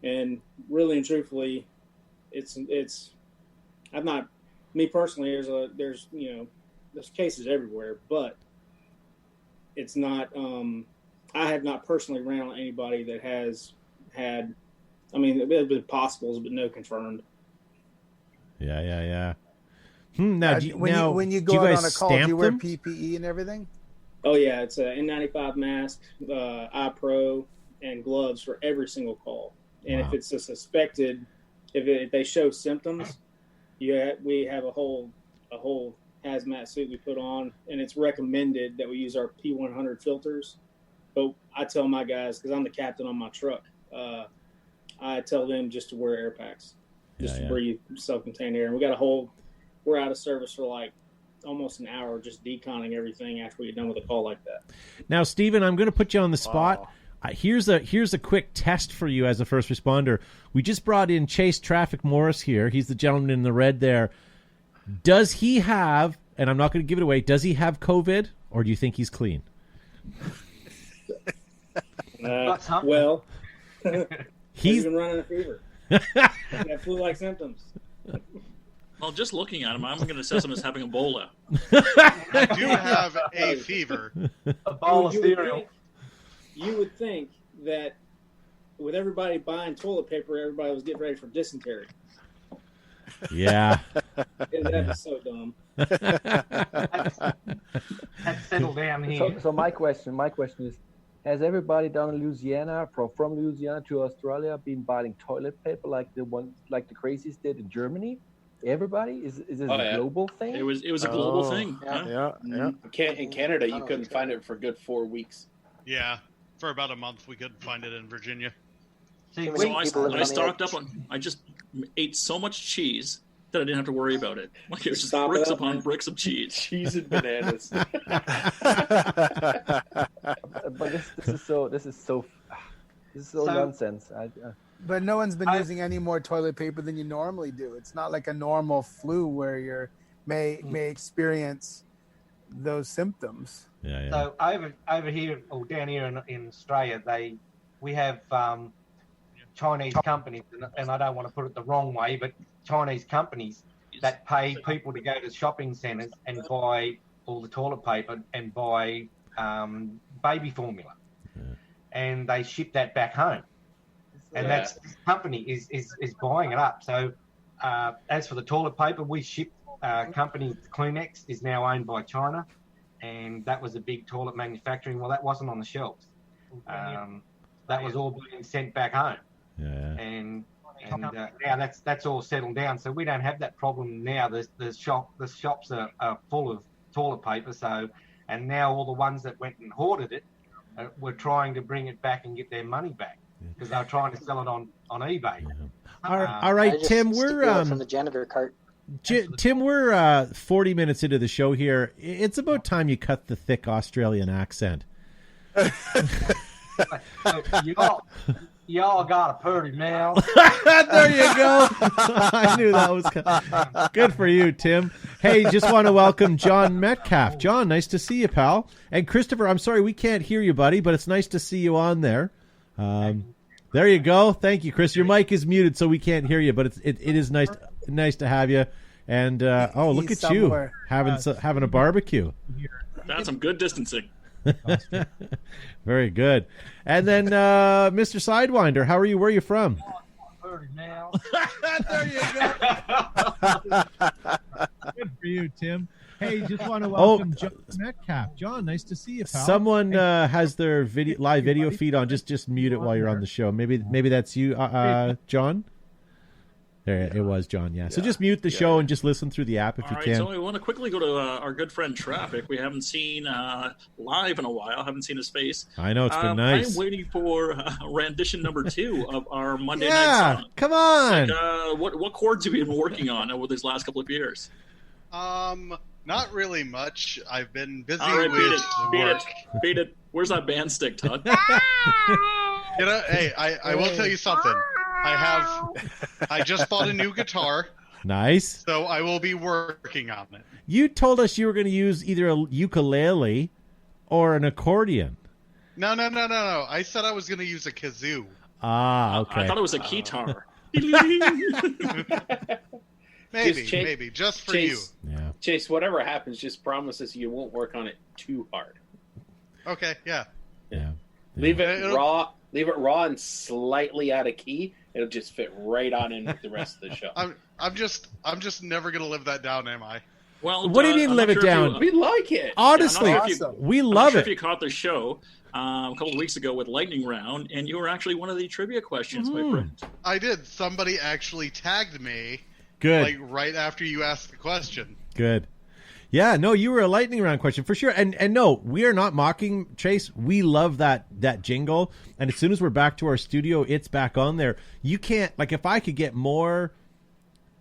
Speaker 9: And really and truthfully, it's I'm not me personally. There's cases everywhere, but it's not. I have not personally ran on anybody that has had. I mean, there have been possibles, but no confirmed.
Speaker 1: Yeah.
Speaker 2: When you go out on a call, do you wear PPE and everything?
Speaker 9: Oh yeah, it's an N95 mask, eye pro, and gloves for every single call. And if it's a suspected, if they show symptoms, we have a whole hazmat suit we put on, and it's recommended that we use our P100 filters But I tell my guys, because I'm the captain on my truck, I tell them just to wear air packs, just to breathe self-contained air. And we're out of service for like almost an hour just deconning everything after we get done with a call like that.
Speaker 1: Now, Stephen, I'm going to put you on the spot. Here's a quick test for you as a first responder. We just brought in Chase Traffic Morris here. He's the gentleman in the red there. Does he have, and I'm not going to give it away, does he have COVID, or do you think he's clean?
Speaker 9: Well, he's been running a fever. He got flu-like symptoms.
Speaker 3: Well, just looking at him, I'm going to assess him as having Ebola.
Speaker 10: I do have a fever.
Speaker 5: A ball of cereal.
Speaker 9: You would think that with everybody buying toilet paper, everybody was getting ready for dysentery.
Speaker 1: Yeah.
Speaker 9: That was so dumb.
Speaker 8: Let's settle down here.
Speaker 5: So my question is, has everybody down in Louisiana, from Louisiana to Australia, been buying toilet paper like the crazies did in Germany? Everybody? Is this a global thing?
Speaker 3: It was a global thing.
Speaker 6: Yeah.
Speaker 4: In Canada, you couldn't find it for a good 4 weeks.
Speaker 10: Yeah, for about a month we couldn't find it in Virginia.
Speaker 3: So I stocked up on. I just ate so much cheese that I didn't have to worry about it. Like it was just bricks upon bricks of cheese.
Speaker 4: Cheese and bananas.
Speaker 5: But this is so nonsense.
Speaker 2: But no one's been using any more toilet paper than you normally do. It's not like a normal flu where you may experience those symptoms.
Speaker 1: Yeah.
Speaker 8: So over here, or down here in Australia, we have Chinese companies, and I don't want to put it the wrong way, but Chinese companies that pay people to go to shopping centres and buy all the toilet paper and buy baby formula, and they ship that back home. And this company is buying it up. So as for the toilet paper, we ship company Kleenex is now owned by China, and that was a big toilet manufacturing. Well, that wasn't on the shelves. That was all being sent back home.
Speaker 1: Yeah.
Speaker 8: And now that's all settled down. So we don't have that problem now. The shops are full of toilet paper. So, and now all the ones that went and hoarded it were trying to bring it back and get their money back, because they were trying to sell it on eBay.
Speaker 1: Yeah. All right, Tim, we're
Speaker 7: from the janitor cart.
Speaker 1: Tim, we're 40 minutes into the show here. It's about time you cut the thick Australian accent.
Speaker 8: Y'all got a pretty mouth.
Speaker 1: There you go. I knew that was good for you, Tim. Hey, just want to welcome John Metcalf. John, nice to see you, pal. And Christopher, I'm sorry we can't hear you, buddy, but it's nice to see you on there. There you go. Thank you, Chris. Your mic is muted, so we can't hear you, but it is nice to have you. And look at you having a barbecue.
Speaker 3: That's some good distancing.
Speaker 1: Very good. And then Mr. Sidewinder, how are you? Where are you from? There you go. Good for you, Tim. Hey, just want to welcome John Metcalf. John, nice to see you, pal. Someone has their live video feed on. Just mute it while you're on the show. Maybe that's you, John. There, it was John, yeah. So just mute the show and just listen through the app if you can.
Speaker 3: So I want to quickly go to our good friend Traffic. We haven't seen live in a while. Haven't seen his face.
Speaker 1: I know, it's been nice.
Speaker 3: I'm waiting for rendition number 2 of our Monday night song.
Speaker 1: Come on.
Speaker 3: Like, what chords have you been working on over these last couple of years?
Speaker 10: Not really much. I've been busy
Speaker 3: with
Speaker 10: work.
Speaker 3: Beat it. Where's that band stick, Todd?
Speaker 10: Hey, I will tell you something. I just bought a new guitar.
Speaker 1: Nice.
Speaker 10: So I will be working on it.
Speaker 1: You told us you were going to use either a ukulele or an accordion.
Speaker 10: No. I said I was going to use a kazoo.
Speaker 1: Okay.
Speaker 3: I thought it was a guitar.
Speaker 10: Maybe, just for
Speaker 4: Chase,
Speaker 10: you.
Speaker 1: Yeah.
Speaker 4: Chase, whatever happens, just promise us you won't work on it too hard.
Speaker 10: Okay, yeah.
Speaker 4: Leave it raw and slightly out of key. It'll just fit right on in with the rest of the show.
Speaker 10: I'm just never gonna live that down, am I?
Speaker 3: Well,
Speaker 1: what do you mean live it down?
Speaker 4: We like it.
Speaker 1: Honestly, we love it.
Speaker 3: If you caught the show a couple of weeks ago with Lightning Round, and you were actually one of the trivia questions, my friend.
Speaker 10: I did. Somebody actually tagged me.
Speaker 1: Good.
Speaker 10: Like right after you asked the question.
Speaker 1: Good. Yeah, no, you were a lightning round question for sure. And no, we are not mocking Chase. We love that jingle. And as soon as we're back to our studio, it's back on there. You can't, like, if I could get more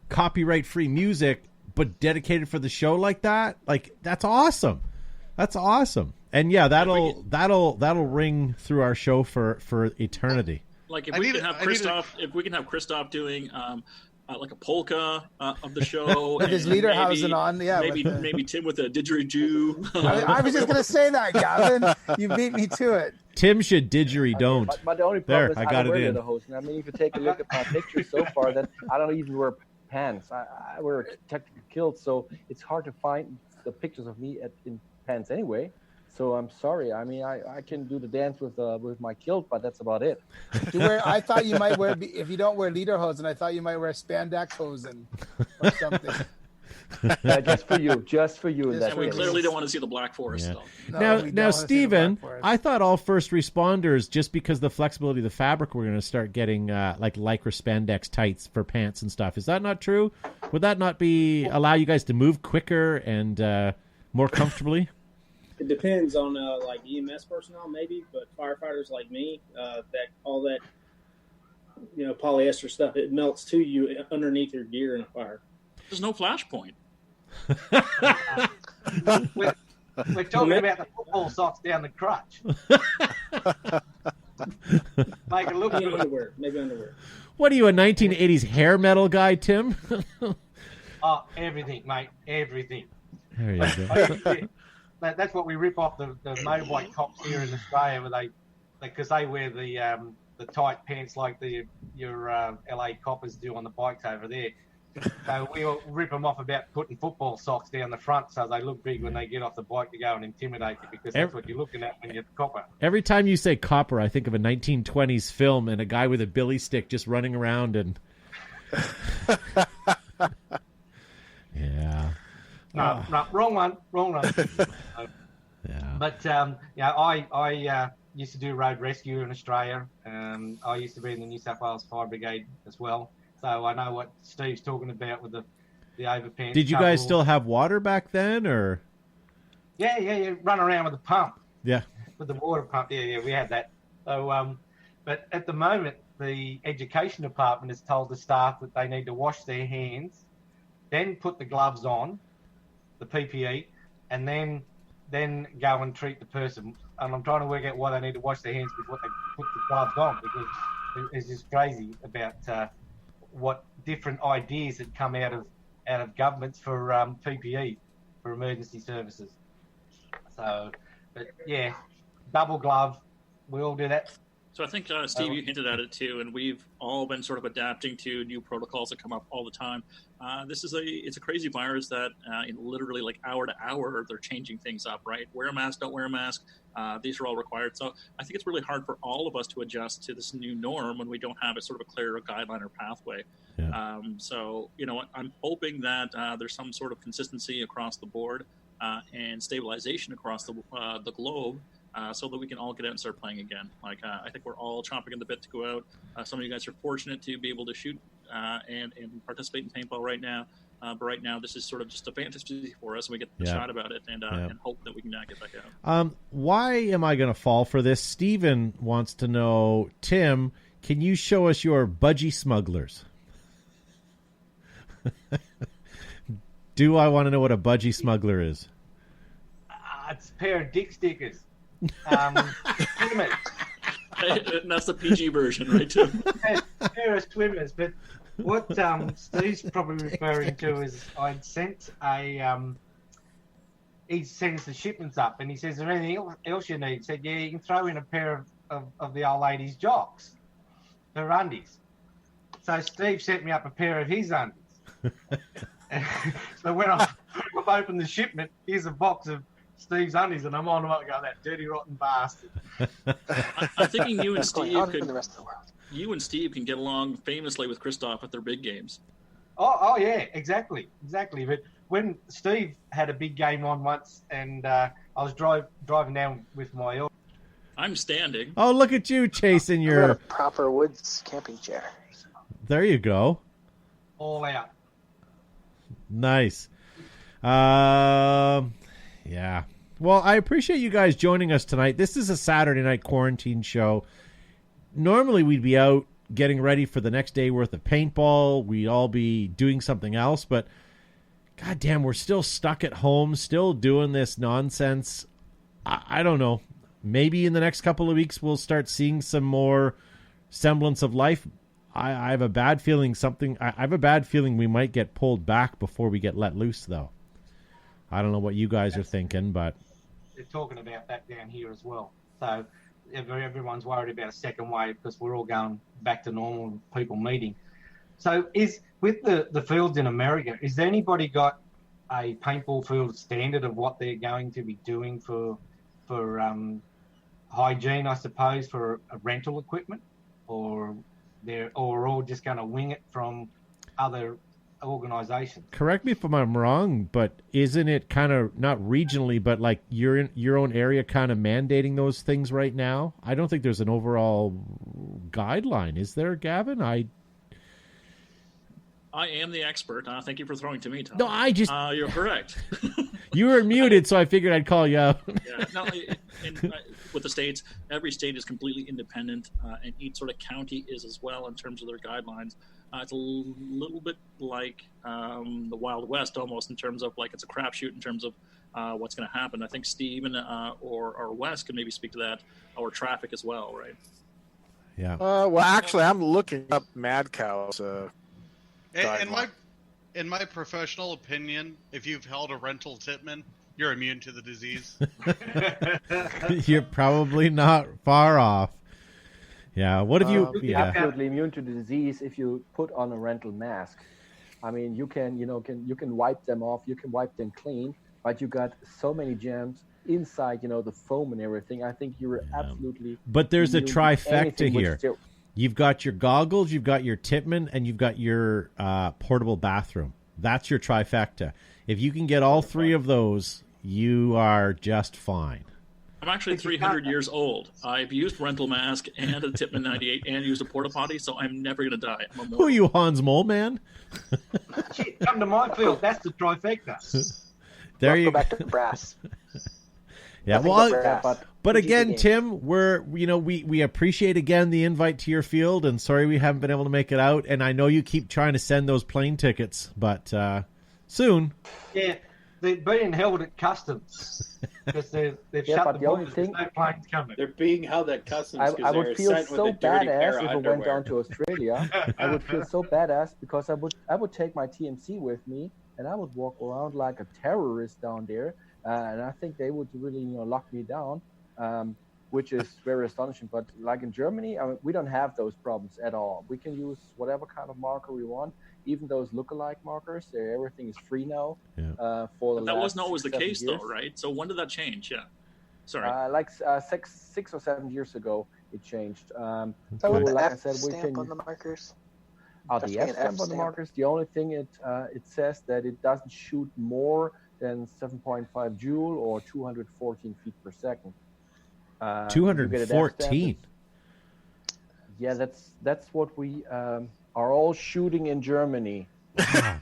Speaker 1: copyright free music but dedicated for the show like that, like, that's awesome. That's awesome. And yeah, that'll ring through our show for eternity.
Speaker 3: Like if we can have Christoph doing like a polka of the show
Speaker 2: with his Lederhosen on,
Speaker 3: maybe Tim with a didgeridoo.
Speaker 2: I was just gonna say that, Gavin. You beat me to it.
Speaker 1: Tim should didgeridoo.
Speaker 5: But the only problem is
Speaker 1: I got it in.
Speaker 5: I mean, if you take a look at my pictures so far, then I don't even wear pants. I wear a technical kilt, so it's hard to find the pictures of me in pants anyway. So I'm sorry. I mean, I can do the dance with my kilt, but that's about it.
Speaker 2: I thought you might wear, if you don't wear lederhosen, I thought you might wear spandex hosen or something.
Speaker 5: Just for you.
Speaker 3: And we clearly don't want to see the Black Forest.
Speaker 1: Yeah. Now, Stephen, I thought all first responders, just because the flexibility of the fabric, we're going to start getting like lycra spandex tights for pants and stuff. Is that not true? Would that not allow you guys to move quicker and more comfortably?
Speaker 9: It depends on like EMS personnel, maybe, but firefighters like me, all that polyester stuff, it melts to you underneath your gear in a fire.
Speaker 3: There's no flashpoint.
Speaker 8: We're talking about the football socks down the crotch. Make it look good.
Speaker 9: Maybe underwear.
Speaker 1: What are you, a 1980s hair metal guy, Tim?
Speaker 8: Oh, everything, mate, everything.
Speaker 1: There you go.
Speaker 8: That's what we rip off the motorbike cops here in Australia, because they wear the tight pants like your LA coppers do on the bikes over there. So we'll rip them off about putting football socks down the front so they look big when they get off the bike to go and intimidate you, because that's what you're looking at when you're a copper.
Speaker 1: Every time you say copper, I think of a 1920s film and a guy with a billy stick just running around and... Yeah.
Speaker 8: No, wrong one.
Speaker 1: Yeah.
Speaker 8: But I used to do road rescue in Australia. I used to be in the New South Wales Fire Brigade as well, so I know what Steve's talking about with the overpants.
Speaker 1: Did you guys still have water back then, or?
Speaker 8: Yeah. Run around with a pump.
Speaker 1: Yeah.
Speaker 8: With the water pump. Yeah, we had that. So, but at the moment, the education department has told the staff that they need to wash their hands, then put the gloves on, the PPE, and then go and treat the person. And I'm trying to work out why they need to wash their hands before they put the gloves on, because it's just crazy about what different ideas that come out of governments for PPE, for emergency services. So, but yeah, double glove, we all do that.
Speaker 3: So I think, Steve, you hinted at it too, and we've all been sort of adapting to new protocols that come up all the time. It's a crazy virus that in literally like hour to hour, they're changing things up, right? Wear a mask, don't wear a mask. These are all required. So I think it's really hard for all of us to adjust to this new norm when we don't have a sort of a clear guideline or pathway. Yeah. So, I'm hoping that there's some sort of consistency across the board and stabilization across the globe. So that we can all get out and start playing again. I think we're all chomping at the bit to go out. Some of you guys are fortunate to be able to shoot and participate in paintball right now. But right now, this is sort of just a fantasy for us, and we get the shot about it and hope that we can get back out.
Speaker 1: Why am I going to fall for this? Steven wants to know, Tim, can you show us your budgie smugglers? Do I want to know what a budgie smuggler is?
Speaker 8: It's a pair of dick stickers. Swimmers.
Speaker 3: That's the PG version, right, Tim?
Speaker 8: Pair of swimmers, but what Steve's probably referring to is I'd sent he sends the shipments up and he says, is there anything else you need? He said, yeah, you can throw in a pair of the old lady's jocks, her undies. So Steve sent me up a pair of his undies. So when I've opened the shipment, here's a box of Steve's undies, and I'm on them up going, that dirty, rotten bastard.
Speaker 3: I'm thinking you and Steve
Speaker 7: the rest of the world.
Speaker 3: You and Steve can get along famously with Christoph at their big games.
Speaker 8: Oh yeah, exactly. But when Steve had a big game on once, and I was driving down with my elder.
Speaker 3: I'm standing.
Speaker 1: Oh, look at you chasing your
Speaker 7: a proper woods camping chair.
Speaker 1: There you go.
Speaker 8: All out.
Speaker 1: Nice. Yeah. Well, I appreciate you guys joining us tonight. This is a Saturday night quarantine show. Normally, we'd be out getting ready for the next day worth of paintball. We'd all be doing something else, but goddamn, we're still stuck at home, still doing this nonsense. I don't know. Maybe in the next couple of weeks, we'll start seeing some more semblance of life. I have a bad feeling I have a bad feeling we might get pulled back before we get let loose, though. I don't know what you guys are thinking, but
Speaker 8: they're talking about that down here as well. So everyone's worried about a second wave because we're all going back to normal and people meeting. So is with the fields in America, is there anybody got a paintball field standard of what they're going to be doing for hygiene, I suppose, for rental equipment, or they're all just going to wing it from other organizations?
Speaker 1: Correct me if I'm wrong, but isn't it kind of not regionally, but like you're in your own area kind of mandating those things right now? I don't think there's an overall guideline. Is there, Gavin? I
Speaker 3: am the expert. Thank you for throwing to me, Tom.
Speaker 1: No, I just...
Speaker 3: You're correct.
Speaker 1: You were muted, so I figured I'd call you out.
Speaker 3: Yeah. No, with the states, every state is completely independent, and each sort of county is as well in terms of their guidelines. It's a little bit like the Wild West almost in terms of like it's a crapshoot in terms of what's going to happen. I think Steven or Wes can maybe speak to that, or traffic as well, right?
Speaker 1: Yeah.
Speaker 6: Well, actually, I'm looking up Mad Cow's
Speaker 10: in my professional opinion, if you've held a rental Titman, you're immune to the disease.
Speaker 1: You're probably not far off. Yeah. What have you?
Speaker 5: You're absolutely immune to the disease if you put on a rental mask. I mean, you can wipe them off, you can wipe them clean, but you got so many germs inside, the foam and everything. I think you're absolutely.
Speaker 1: But there's a trifecta here. You've got your goggles, you've got your Titman, and you've got your portable bathroom. That's your trifecta. If you can get all three of those, you are just fine.
Speaker 3: I'm actually 300 years old. I've used rental mask and a Titman 98 and used a porta potty, so I'm never going to die.
Speaker 1: Who are you, Hans Mole Man?
Speaker 8: Shit, come to my field. That's the trifecta.
Speaker 1: There you
Speaker 7: go. Back to brass.
Speaker 1: Yeah, but again, Tim, we appreciate again the invite to your field, and sorry we haven't been able to make it out. And I know you keep trying to send those plane tickets, but soon.
Speaker 8: Yeah, they're being held at customs because they've shut the borders. There's no planes coming.
Speaker 4: They're being held at customs.
Speaker 5: I would feel so badass if I went down to Australia. I would feel so badass because I would take my TMC with me and I would walk around like a terrorist down there. And I think they would really, lock me down, which is very astonishing. But like in Germany, we don't have those problems at all. We can use whatever kind of marker we want, even those lookalike markers. Everything is free now.
Speaker 1: Yeah.
Speaker 3: That wasn't always the case, though, right? So when did that change? Yeah. Sorry.
Speaker 5: Like 6 or 7 years ago, it changed.
Speaker 7: So with the F stamp on the markers?
Speaker 5: The F stamp on the markers. The only thing it says that it doesn't shoot more than 7.5 joule or 214 feet per second.
Speaker 1: 214.
Speaker 5: Yeah, that's what we are all shooting in Germany.
Speaker 1: Wow.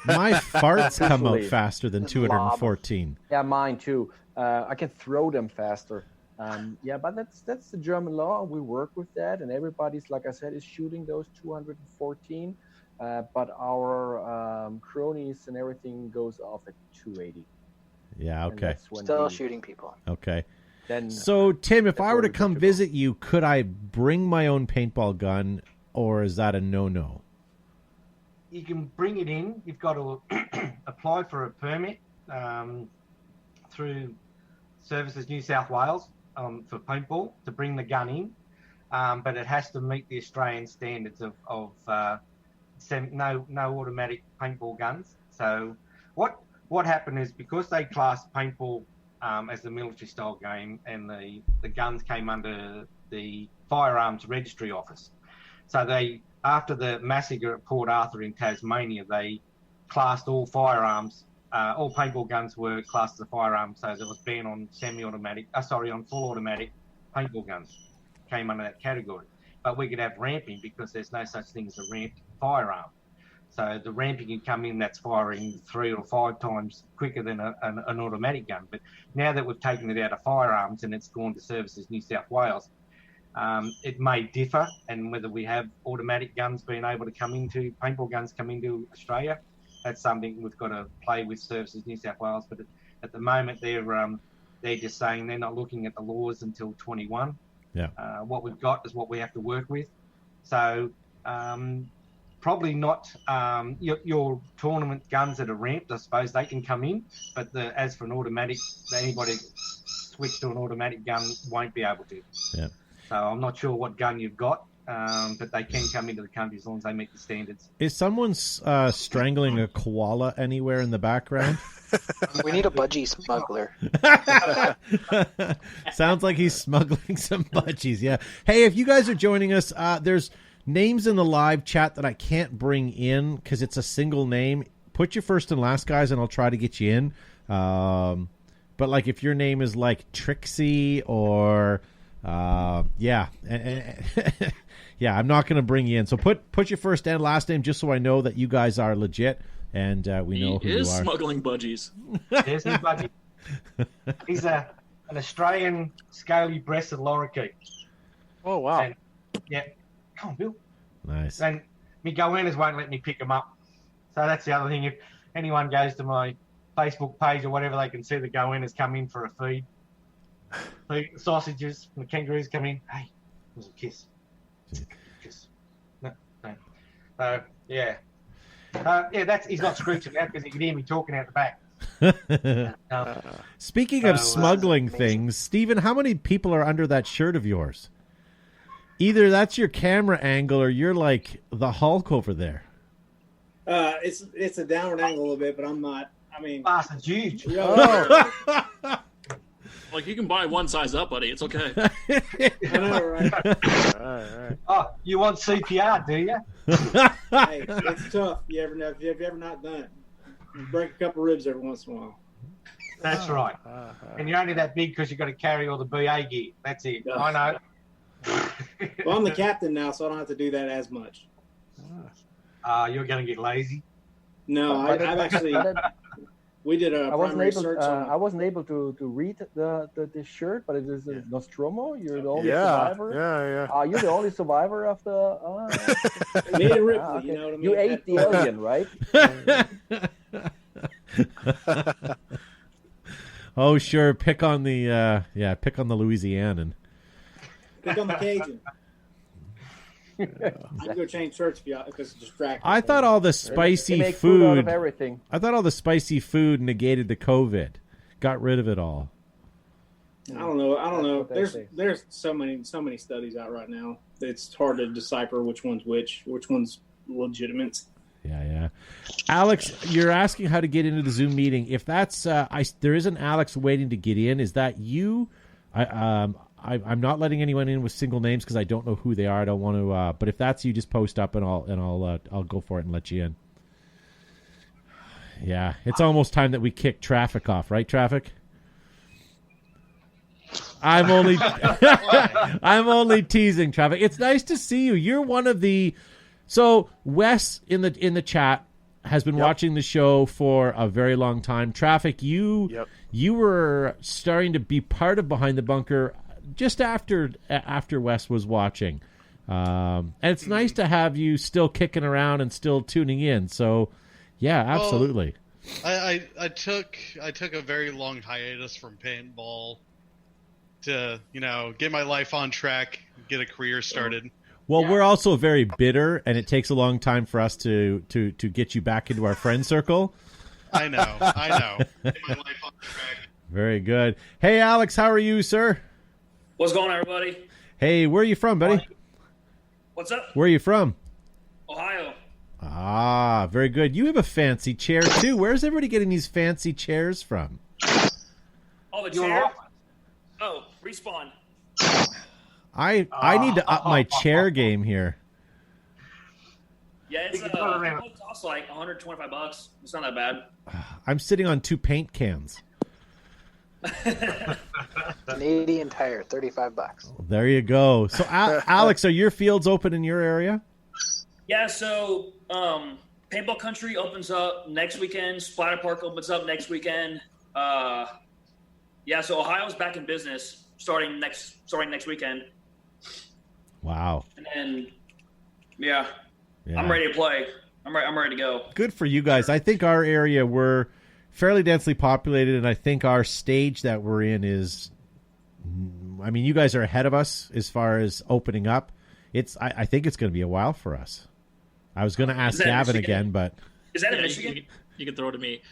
Speaker 1: My farts come out faster than 214.
Speaker 5: Yeah, mine too. I can throw them faster. But that's the German law. We work with that, and everybody's, like I said, is shooting those 214. But our cronies and everything goes off at 280.
Speaker 1: Yeah, okay.
Speaker 7: Still shooting people.
Speaker 1: Okay. So, Tim, if I were to come visit you, could I bring my own paintball gun, or is that a no-no?
Speaker 8: You can bring it in. You've got to apply for a permit through Services New South Wales for paintball to bring the gun in, but it has to meet the Australian standards of no automatic paintball guns. So what happened is because they classed paintball as a military style game, and the guns came under the Firearms Registry Office. So they, after the massacre at Port Arthur in Tasmania, they classed all firearms, all paintball guns were classed as a firearm. So there was ban on on full automatic paintball guns, came under that category. But we could have ramping because there's no such thing as a ramped firearm. So the ramping can come in that's firing 3 or 5 times quicker than an automatic gun. But now that we've taken it out of firearms and it's gone to Services New South Wales, it may differ, and whether we have automatic guns being able to come into, paintball guns come into Australia, that's something we've got to play with Services New South Wales. But at the moment, they're just saying they're not looking at the laws until 21.
Speaker 1: Yeah.
Speaker 8: What we've got is what we have to work with. So probably not your tournament guns that are ramped, I suppose they can come in, but as for an automatic, anybody switch to an automatic gun won't be able to.
Speaker 1: Yeah.
Speaker 8: So I'm not sure what gun you've got, but they can come into the country as long as they meet the standards.
Speaker 1: Is someone strangling a koala anywhere in the background?
Speaker 7: We need a budgie smuggler.
Speaker 1: Sounds like he's smuggling some budgies. Yeah. Hey, if you guys are joining us, there's names in the live chat that I can't bring in because it's a single name. Put your first and last, guys, and I'll try to get you in. But like if your name is like Trixie or yeah, I'm not going to bring you in. So put your first and last name just so I know that you guys are legit and we know who you are.
Speaker 3: He is smuggling budgies.
Speaker 8: There's no budgie. He's an Australian scaly-breasted lorikeet.
Speaker 6: Oh, wow.
Speaker 8: And, yeah. Come on, Bill.
Speaker 1: Nice.
Speaker 8: And me goannas won't let me pick them up. So that's the other thing. If anyone goes to my Facebook page or whatever, they can see the goannas come in for a feed. The sausages and the kangaroos come in. Hey, there's a kiss. Kiss. No. So, yeah. He's not screeching out because he can hear me talking out the back.
Speaker 1: Speaking of smuggling things, Stephen, how many people are under that shirt of yours? Either that's your camera angle or you're like the Hulk over there.
Speaker 9: It's a downward angle a little bit, but I'm not. I mean,
Speaker 8: bastard's huge.
Speaker 3: Like you can buy one size up, buddy. It's okay.
Speaker 9: I know, right?
Speaker 6: Right.
Speaker 8: Oh, you want CPR, do you?
Speaker 9: Hey, it's tough. You ever know? If you've ever not done it, you break a couple ribs every once in a while.
Speaker 8: That's right. And you're only that big because you've got to carry all the BA gear. That's it.
Speaker 9: Yeah.
Speaker 8: I know.
Speaker 9: Well, I'm the captain now, so I don't have to do that as much.
Speaker 8: You're going to get lazy.
Speaker 9: No, I've actually. We did a primary search on.
Speaker 5: I wasn't able to read the shirt, but it is Nostromo. You're the only
Speaker 6: Yeah,
Speaker 5: survivor.
Speaker 6: yeah.
Speaker 5: You're the only survivor of the.
Speaker 9: Native Ripley,
Speaker 5: okay.
Speaker 9: you know what I mean?
Speaker 5: You ate the alien, right?
Speaker 1: Oh, sure. Pick on the Louisianan.
Speaker 9: Pick on the Cajun. You can go change shirts if it's distracting.
Speaker 1: I thought all the spicy
Speaker 5: they make food out of
Speaker 1: food.
Speaker 5: everything.
Speaker 1: I thought all the spicy food negated the COVID. Got rid of it all.
Speaker 9: I don't know.
Speaker 5: what they say.
Speaker 9: There's so many studies out right now. It's hard to decipher which one's which one's legitimate.
Speaker 1: Yeah. Alex, you're asking how to get into the Zoom meeting. If that's there is an Alex waiting to get in. Is that you? I'm not letting anyone in with single names because I don't know who they are. I don't want to. But if that's you, just post up and I'll go for it and let you in. Yeah, it's almost time that we kick Traffic off, right? Traffic. I'm only teasing, Traffic. It's nice to see you. You're one of the. So Wes in the chat has been watching the show for a very long time. Traffic, you were starting to be part of Behind the Bunker just after Wes was watching, and it's nice to have you still kicking around and still tuning in. So, yeah, absolutely.
Speaker 10: Well, I took a very long hiatus from paintball to get my life on track, get a career started.
Speaker 1: Well, we're also very bitter, and it takes a long time for us to get you back into our friend circle.
Speaker 10: I know. Get my life on track.
Speaker 1: Very good. Hey, Alex, how are you, sir?
Speaker 11: What's going on, everybody?
Speaker 1: Hey, where are you from, buddy?
Speaker 11: What's up?
Speaker 1: Where are you from?
Speaker 11: Ohio.
Speaker 1: Ah, very good. You have a fancy chair, too. Where's everybody getting these fancy chairs from?
Speaker 11: Oh, the chair? Oh, Respawn.
Speaker 1: I need to up my chair game here.
Speaker 11: Yeah, it costs like $125. It's not that bad.
Speaker 1: I'm sitting on 2 paint cans.
Speaker 7: Canadian Tire, $35.
Speaker 1: There you go. So, Alex, are your fields open in your area?
Speaker 11: Yeah, so Paintball Country opens up next weekend. Splatter Park opens up next weekend. So Ohio's back in business starting next weekend.
Speaker 1: Wow.
Speaker 11: And then, I'm ready to play. I'm ready to go.
Speaker 1: Good for you guys. I think our area, we're fairly densely populated, and I think our stage that we're in is, I mean, you guys are ahead of us as far as opening up. I think it's going to be a while for us. I was going to ask Gavin again, but
Speaker 11: is that in Michigan?
Speaker 3: You can throw it to me.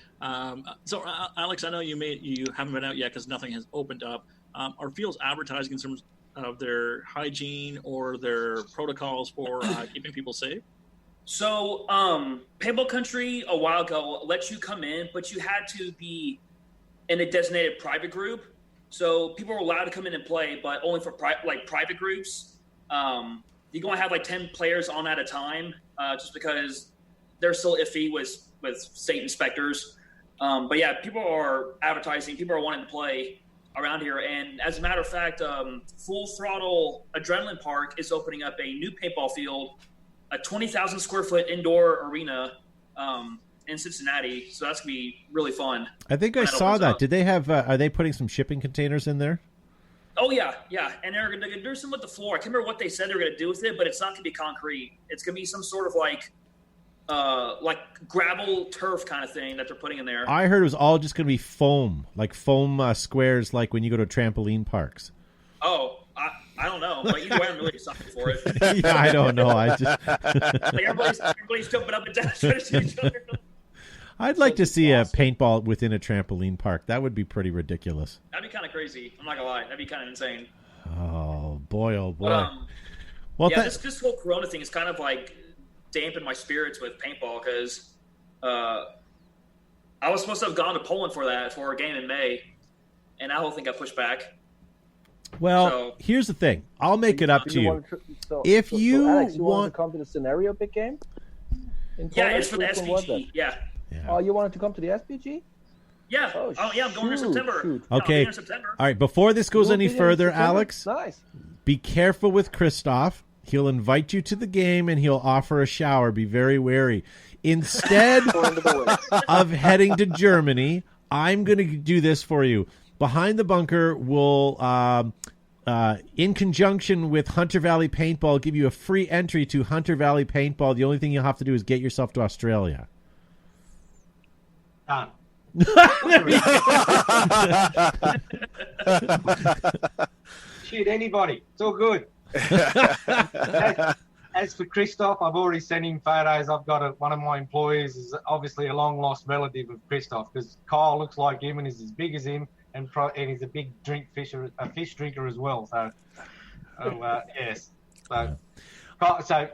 Speaker 3: So, Alex, I know you haven't been out yet because nothing has opened up. Are fields advertising in terms of their hygiene or their protocols for keeping people safe?
Speaker 11: So, Paintball Country a while ago let you come in, but you had to be in a designated private group. So people were allowed to come in and play, but only for private groups. You're going to have 10 players on at a time, just because they're still iffy with state inspectors. But yeah, people are advertising. People are wanting to play around here. And as a matter of fact, Full Throttle Adrenaline Park is opening up a new paintball field, a 20,000 square foot indoor arena in Cincinnati. So that's going to be really fun.
Speaker 1: I think I saw that. Did they have, are they putting some shipping containers in there?
Speaker 11: Oh, yeah. And they're going to do some with the floor. I can't remember what they said they were going to do with it, but it's not going to be concrete. It's going to be some sort of gravel turf kind of thing that they're putting in there.
Speaker 1: I heard it was all just going to be foam, squares like when you go to trampoline parks.
Speaker 11: Oh, I don't know, but either way, I'm really excited for it.
Speaker 1: Yeah, I don't know. I just
Speaker 11: everybody's jumping up and down trying to see each other.
Speaker 1: I'd like to see a paintball within a trampoline park. That would be pretty ridiculous.
Speaker 11: That'd be kind of crazy. I'm not gonna lie. That'd be kind of insane.
Speaker 1: Oh boy, oh boy.
Speaker 11: But,
Speaker 1: well,
Speaker 11: this whole Corona thing is kind of dampened my spirits with paintball because I was supposed to have gone to Poland for a game in May, and that whole thing got pushed back.
Speaker 1: Well, here's the thing. I'll make it up to you. If you
Speaker 5: Alex, you want to come to the Scenario Big Game?
Speaker 11: Yeah, it's for the SPG. Yeah.
Speaker 5: Oh, you wanted to come to the SPG?
Speaker 11: Yeah. Oh, yeah, I'm going in September.
Speaker 5: Shoot.
Speaker 1: Okay.
Speaker 11: In September.
Speaker 1: All right. Before this goes any further, Alex,
Speaker 5: nice.
Speaker 1: Be careful with Christoph. He'll invite you to the game and he'll offer a shower. Be very wary. Instead of heading to Germany, I'm going to do this for you. Behind the Bunker will, in conjunction with Hunter Valley Paintball, give you a free entry to Hunter Valley Paintball. The only thing you'll have to do is get yourself to Australia.
Speaker 8: Done. Shit, anybody. It's all good. As for Christoph, I've already sent him photos. I've got one of my employees is obviously a long-lost relative of Christoph because Kyle looks like him and is as big as him. And he's a big fish drinker as well. So, yes. So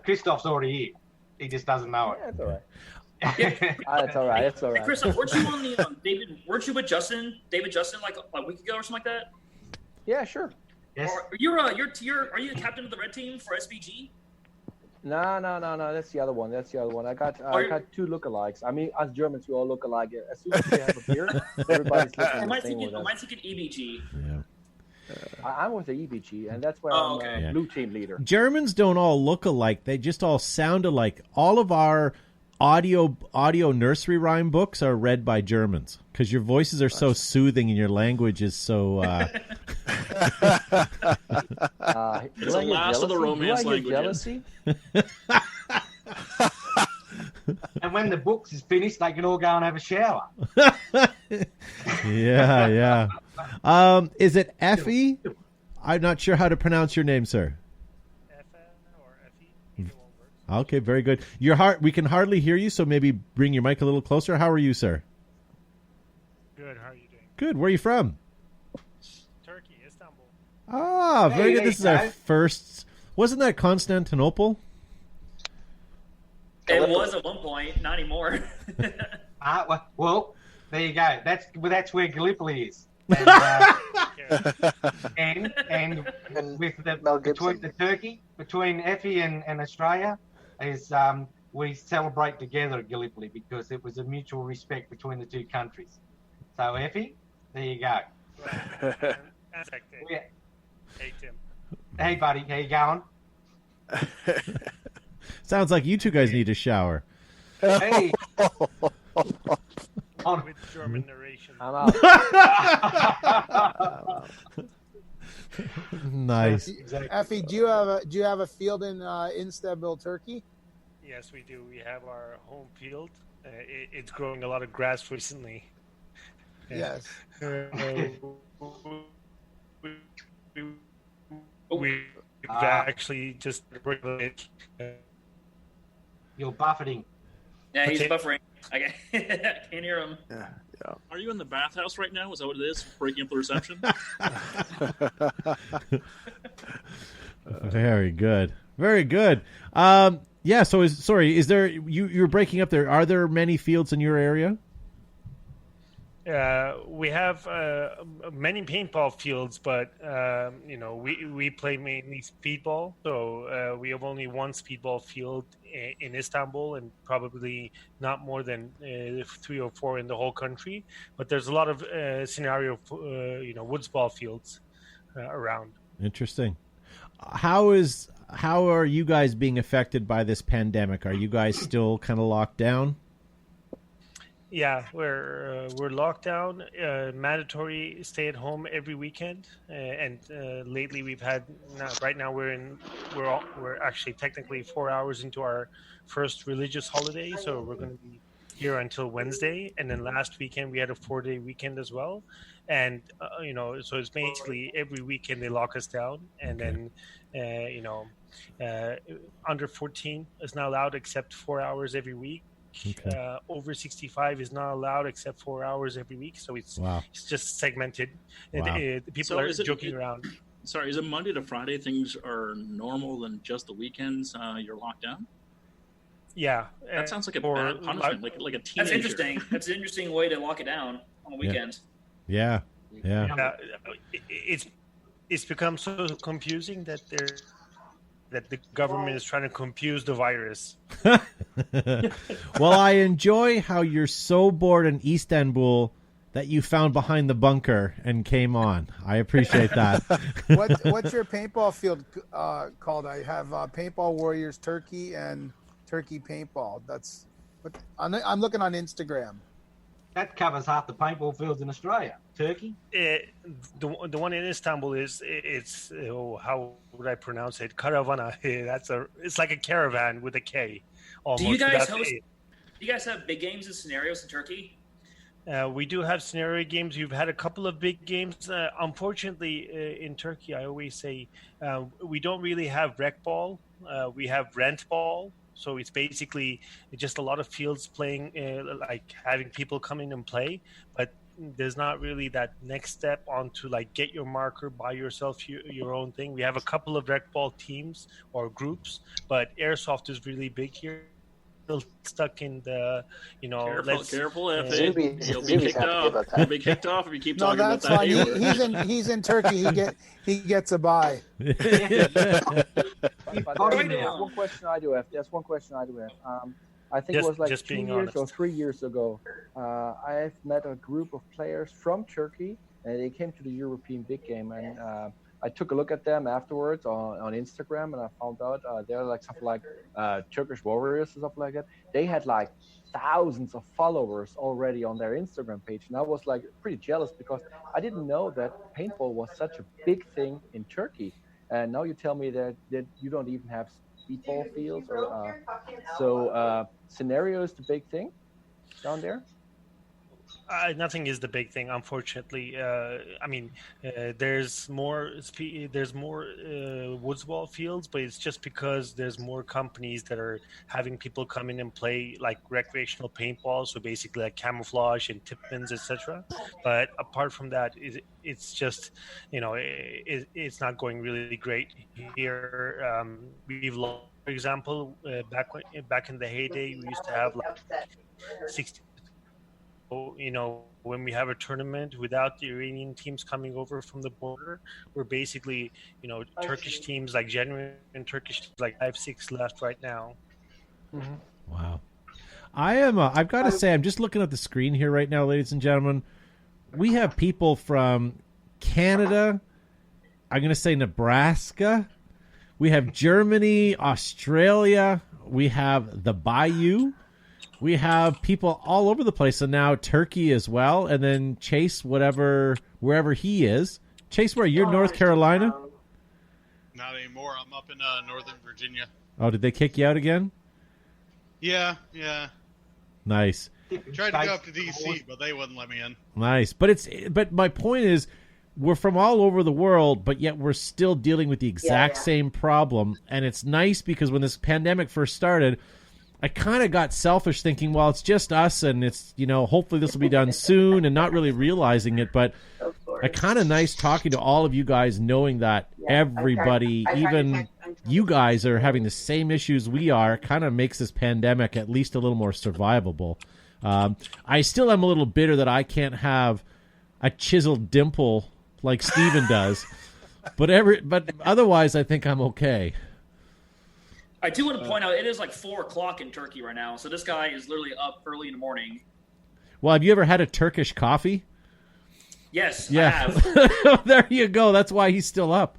Speaker 8: Christoph's already here. He just doesn't know it.
Speaker 5: Yeah, that's all right. That's all right. That's all right.
Speaker 11: Hey, Christoph, weren't you on the David? Weren't you with David Justin, like a week ago or something like that?
Speaker 5: Yeah, sure.
Speaker 8: Yes.
Speaker 11: Or are you the captain of the red team for SBG?
Speaker 5: No. That's the other one. I got two lookalikes. I mean, us Germans, we all look alike. As soon as we have a beer, everybody's looking the same with us.
Speaker 11: Am I thinking EBG?
Speaker 1: Yeah.
Speaker 5: I'm with the EBG, and that's where I'm blue team leader.
Speaker 1: Germans don't all look alike. They just all sound alike. All of our audio nursery rhyme books are read by Germans because your voices are so soothing and your language is so...
Speaker 11: It's the last of the romance languages.
Speaker 8: And when the books is finished, they can all go and have a shower.
Speaker 1: Yeah. Is it Effie? I'm not sure how to pronounce your name, sir. Okay, very good. We can hardly hear you, so maybe bring your mic a little closer. How are you, sir?
Speaker 12: Good. How are you doing?
Speaker 1: Good. Where are you from?
Speaker 12: Turkey, Istanbul.
Speaker 1: Ah, very good. This is our first. Wasn't that Constantinople?
Speaker 11: It was at one point, not anymore.
Speaker 8: Well, there you go. That's where Gallipoli is. And with between Effie and Australia is we celebrate together at Gallipoli because it was a mutual respect between the two countries. So Effie, there you go.
Speaker 12: Yeah. Hey Tim.
Speaker 8: Hey buddy, how you going?
Speaker 1: Sounds like you two guys need a shower.
Speaker 8: Hey, on,
Speaker 12: With German narration.
Speaker 5: I'm out.
Speaker 1: Nice.
Speaker 8: exactly.
Speaker 2: Effie, do you have a field in Istanbul, Turkey?
Speaker 12: Yes, we do. We have our home field. It's growing a lot of grass recently.
Speaker 2: Yes.
Speaker 12: We've
Speaker 8: Ah.
Speaker 12: actually just
Speaker 8: You're buffeting.
Speaker 11: Yeah, he's
Speaker 12: Okay.
Speaker 11: buffering. I can't hear him.
Speaker 6: Yeah.
Speaker 3: Are you in the bathhouse right now? Is that what it is? Breaking up the reception?
Speaker 1: Very good. Very good. Yeah. So is there you're breaking up there? Are there many fields in your area?
Speaker 12: we have many paintball fields, but we play mainly speedball. So we have only one speedball field in Istanbul, and probably not more than 3 or 4 in the whole country. But there's a lot of scenario, woods ball fields around.
Speaker 1: Interesting. How are you guys being affected by this pandemic? Are you guys still kind of locked down?
Speaker 12: Yeah, we're locked down, mandatory stay at home every weekend, and lately we've had. Right now we're actually technically 4 hours into our first religious holiday, so we're going to be here until Wednesday, and then last weekend we had a 4-day weekend as well, and so it's basically every weekend they lock us down, and then under 14 is not allowed except 4 hours every week.
Speaker 1: Okay.
Speaker 12: Over 65 is not allowed except 4 hours every week, so it's just segmented.
Speaker 1: Wow.
Speaker 12: People are joking around.
Speaker 3: Sorry, is it Monday to Friday things are normal than just the weekends you're locked down?
Speaker 12: Yeah,
Speaker 3: that sounds like a bad punishment, like a teenager.
Speaker 11: That's interesting. That's an interesting way to lock it down on the weekends.
Speaker 1: Yeah.
Speaker 12: It's become so confusing that the government is trying to confuse the virus.
Speaker 1: Well, I enjoy how you're so bored in Istanbul that you found Behind the Bunker and came on. I appreciate that.
Speaker 2: What's your paintball field called? I have Paintball Warriors Turkey and Turkey Paintball. That's what I'm looking on Instagram.
Speaker 8: That covers half the paintball fields in Australia. Turkey.
Speaker 12: The one in Istanbul it's how would I pronounce it? Caravana. It's like a caravan with a K. Almost.
Speaker 11: Do you guys have big games and scenarios in Turkey?
Speaker 12: We do have scenario games. We've had a couple of big games. Unfortunately, in Turkey, I always say we don't really have rec ball. We have rent ball. So it's basically just a lot of fields playing, like having people come in and play. But there's not really that next step onto like get your marker, buy yourself your own thing. We have a couple of rec ball teams or groups, but airsoft is really big here. Still stuck in the,
Speaker 3: Careful, F. You'll be kicked off. You'll be kicked off if you keep talking about that.
Speaker 2: No, that's fine. He's in Turkey. He gets a buy.
Speaker 5: One question I do have. There's one question I do have. I think it was like 2 years or 3 years ago. I've met a group of players from Turkey, and they came to the European Big Game, and I took a look at them afterwards on Instagram, and I found out they're like something like Turkish Warriors or something like that. They had like thousands of followers already on their Instagram page, and I was like pretty jealous because I didn't know that paintball was such a big thing in Turkey. And now you tell me that you don't even have speedball fields, or so scenario is the big thing down there.
Speaker 12: Nothing is the big thing, unfortunately. There's more woods ball fields, but it's just because there's more companies that are having people come in and play like recreational paintball, so basically like camouflage and tip-ins, etc. But apart from that, it's just it's not going really great here. We've lost, for example, back in the heyday, we used to have like 60. When we have a tournament without the Iranian teams coming over from the border, we're basically, Turkish teams, like genuine Turkish teams, like 5-6 left right now.
Speaker 5: Mm-hmm.
Speaker 1: Wow. I've got to say, I'm just looking at the screen here right now, ladies and gentlemen. We have people from Canada. I'm going to say Nebraska. We have Germany, Australia. We have the Bayou. we have people all over the place, and now Turkey as well, and then Chase, wherever he is. Chase, where you're North Carolina?
Speaker 10: Not anymore. I'm up in Northern Virginia.
Speaker 1: Oh, did they kick you out again?
Speaker 10: Yeah.
Speaker 1: Nice.
Speaker 10: Tried to go up to DC, but they wouldn't let me in.
Speaker 1: Nice. But my point is, we're from all over the world, but yet we're still dealing with the exact same problem. And it's nice because when this pandemic first started, I kind of got selfish thinking, well, it's just us and it's, hopefully this will be done soon, and not really realizing it. But I kind of nice talking to all of you guys, knowing that everybody, even you guys, are having the same issues we are. Kind of makes this pandemic at least a little more survivable. I still am a little bitter that I can't have a chiseled dimple like Steven does, but otherwise I think I'm okay.
Speaker 11: I do want to point out it is like 4:00 in Turkey right now, so this guy is literally up early in the morning.
Speaker 1: Well, have you ever had a Turkish coffee?
Speaker 11: Yes,
Speaker 1: yeah.
Speaker 11: I have.
Speaker 1: There you go. That's why he's still up.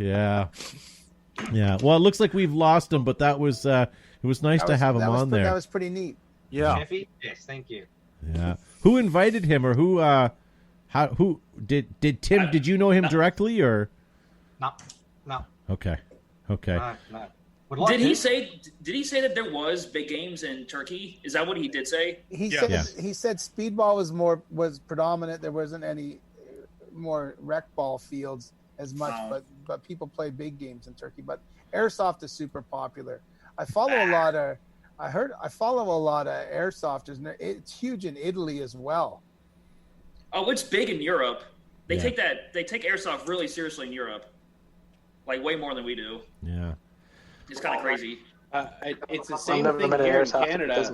Speaker 1: Yeah. Well, it looks like we've lost him, but it was nice to have him on there.
Speaker 2: That was pretty neat.
Speaker 6: Yeah.
Speaker 8: Jeffy? Yes, thank you.
Speaker 1: Yeah. Who invited him, or who did Tim? Did you know him directly, or?
Speaker 8: No.
Speaker 1: Okay.
Speaker 8: No.
Speaker 11: Did he say that there was big games in Turkey? Is that what he did say?
Speaker 2: He said speedball was predominant. There wasn't any more rec ball fields as much, but people play big games in Turkey. But airsoft is super popular. I follow a lot of airsofters. And it's huge in Italy as well.
Speaker 11: Oh, it's big in Europe. They take airsoft really seriously in Europe, like way more than we do.
Speaker 1: Yeah,
Speaker 11: it's kind of crazy.
Speaker 4: It's the same thing here in Canada.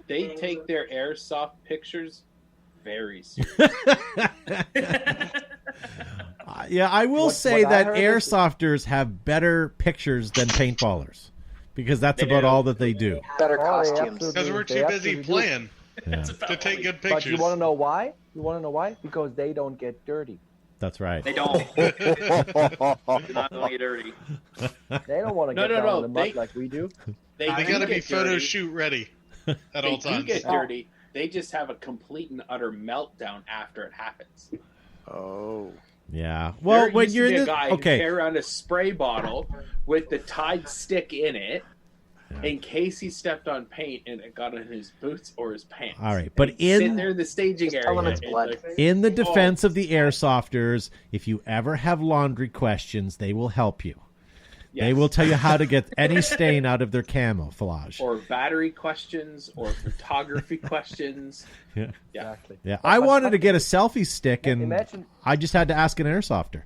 Speaker 4: They take their airsoft pictures very seriously.
Speaker 1: Yeah, I will say that airsofters have better pictures than paintballers, because that's about all that they do.
Speaker 7: Better costumes.
Speaker 10: Because we're too busy playing to take good pictures.
Speaker 5: But you want to know why? Because they don't get dirty.
Speaker 1: That's right.
Speaker 11: They don't. They're not going to get dirty.
Speaker 5: They don't want to get down in the mud like we do.
Speaker 10: They got to be photo shoot ready at all times.
Speaker 4: They do get dirty. They just have a complete and utter meltdown after it happens.
Speaker 6: Oh.
Speaker 1: Yeah. Well, when you're in
Speaker 4: a guy who carry around a spray bottle with the Tide stick in it, in case he stepped on paint and it got in his boots or his pants.
Speaker 1: All right, but
Speaker 4: sit there in the staging area.
Speaker 1: In the defense of the airsofters, if you ever have laundry questions, they will help you. Yes. They will tell you how to get any stain out of their camouflage.
Speaker 4: Or battery questions, or photography questions.
Speaker 1: Yeah.
Speaker 5: Exactly.
Speaker 1: Yeah, I wanted to get a selfie stick, and I just had to ask an airsofter.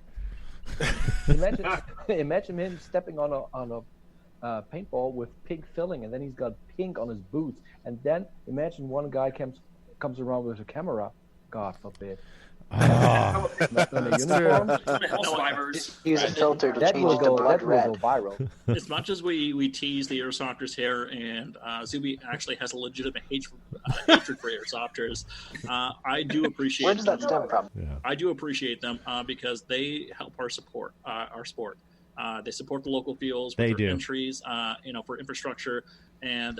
Speaker 5: Imagine him stepping on a paintball with pink filling, and then he's got pink on his boots. And then imagine one guy comes around with a camera. God forbid.
Speaker 1: Oh.
Speaker 7: Use a filter to change it to blood red.
Speaker 5: Viral.
Speaker 3: As much as we tease the airsofters here, and Zuby actually has a legitimate hatred for airsofters, I do appreciate.
Speaker 7: Where does that stem from?
Speaker 1: Yeah.
Speaker 3: I do appreciate them because they help our sport. They support the local fields with their entries, for infrastructure, and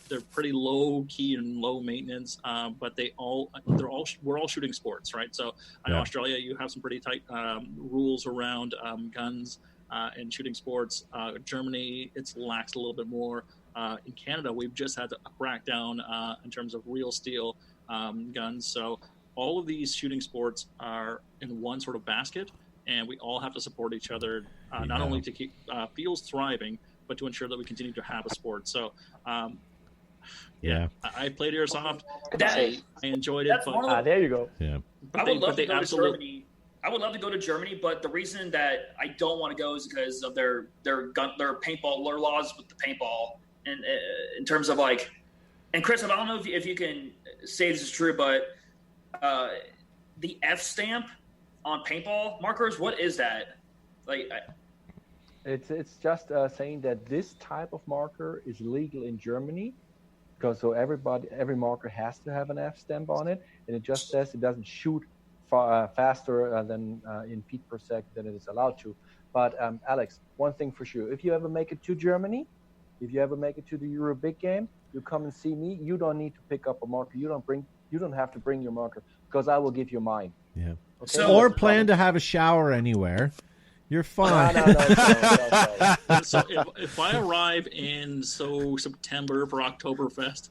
Speaker 3: they're pretty low key and low maintenance. But we're all shooting sports, right? So in Australia, you have some pretty tight rules around guns and shooting sports. Germany, it's laxed a little bit more. In Canada, we've just had to crack down in terms of real steel guns. So all of these shooting sports are in one sort of basket. And we all have to support each other, not only to keep fields thriving, but to ensure that we continue to have a sport. So, I played airsoft. I enjoyed it.
Speaker 5: But, there you go.
Speaker 1: Yeah.
Speaker 11: I would love to go to Germany. I would love to go to Germany, but the reason that I don't want to go is because of their paintball laws with the paintball, and in terms of like, and Chris, I don't know if you can say this is true, but the F stamp on paintball markers, what is that?
Speaker 5: It's just saying that this type of marker is legal in Germany, because every marker has to have an F stamp on it, and it just says it doesn't shoot faster than in feet per second than it is allowed to. But Alex, one thing for sure: if you ever make it to Germany, If you ever make it to the Euro Big Game, you come and see me. You don't need to pick up a marker. You don't have to bring your marker because I will give you mine.
Speaker 1: Yeah.
Speaker 5: Okay?
Speaker 1: Or plan to have a shower anywhere. You're fine.
Speaker 5: No.
Speaker 3: So if I arrive in September for Oktoberfest,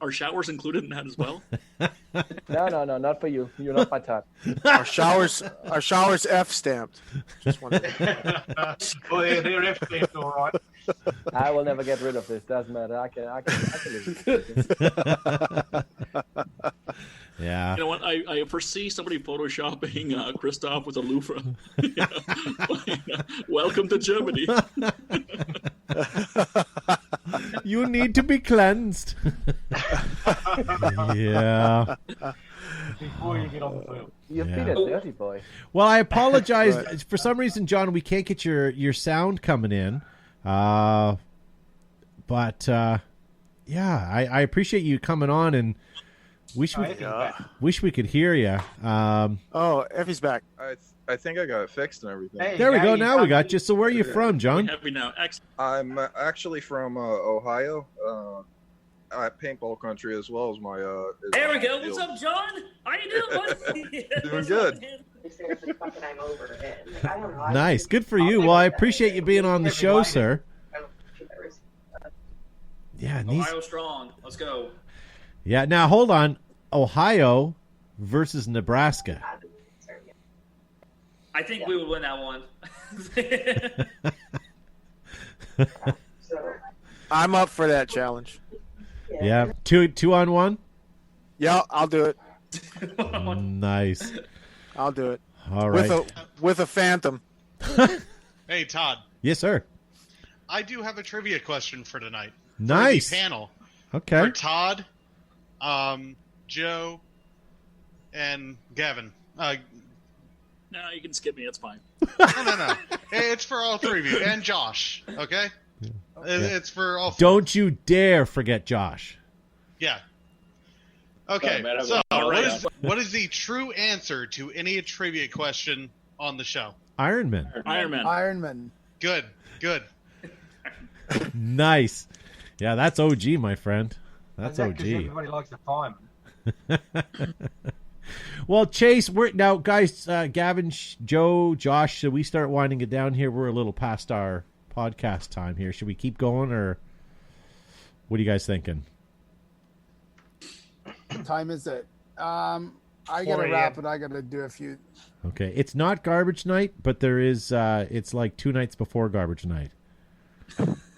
Speaker 3: are showers included in that as well?
Speaker 5: No, not for you. You're not my type.
Speaker 6: Our showers F stamped. Just wondering.
Speaker 8: Oh, yeah, they're F stamped, all right.
Speaker 5: I will never get rid of this. Doesn't matter. I can live.
Speaker 1: Yeah.
Speaker 3: You know what? I foresee somebody photoshopping Christoph with a loofah. Welcome to Germany.
Speaker 1: You need to be cleansed. Yeah.
Speaker 8: Before you get on the field.
Speaker 5: Your feet are dirty, boy.
Speaker 1: Well, I apologize. Right. For some reason, John, we can't get your sound coming in. But yeah, I appreciate you coming on and wish we could hear you.
Speaker 6: Oh, Effie's back.
Speaker 13: I think I got it fixed and everything.
Speaker 1: Hey, there we go. Now we got you. So where are you from, John?
Speaker 13: I'm actually from Ohio. Paintball country as well as my.
Speaker 11: There we go. What's up, John? How you doing?
Speaker 13: Doing good.
Speaker 1: Nice. Good for you. Well, I appreciate you being on the show, sir. Yeah.
Speaker 11: Ohio strong. Let's go.
Speaker 1: Yeah. Now, hold on. Ohio versus Nebraska.
Speaker 11: I think we would win that one.
Speaker 6: I'm up for that challenge.
Speaker 1: Yeah. Two on one?
Speaker 6: Yeah, I'll do it.
Speaker 1: Nice.
Speaker 6: I'll do it.
Speaker 1: All right.
Speaker 6: With a phantom.
Speaker 10: Hey, Todd.
Speaker 1: Yes, sir.
Speaker 10: I do have a trivia question for tonight.
Speaker 1: Nice.
Speaker 10: For the panel.
Speaker 1: Okay.
Speaker 10: For Todd, Joe, and Gavin.
Speaker 3: No, you can skip me. It's fine.
Speaker 10: No. It's for all three of you. And Josh, okay? It's for all three.
Speaker 1: Don't you dare forget Josh.
Speaker 10: Yeah. Okay, so what is the true answer to any trivia question on the show?
Speaker 2: Ironman.
Speaker 10: Good.
Speaker 1: Nice. Yeah, that's OG, my friend. That's OG.
Speaker 8: Everybody likes the fireman.
Speaker 1: Well, Chase, now, guys, Gavin, Joe, Josh, should we start winding it down here? We're a little past our podcast time here. Should we keep going, or what are you guys thinking?
Speaker 2: What time is it? I gotta wrap it. I gotta do a few.
Speaker 1: Okay, it's not garbage night, but there is. It's like 2 nights before garbage night.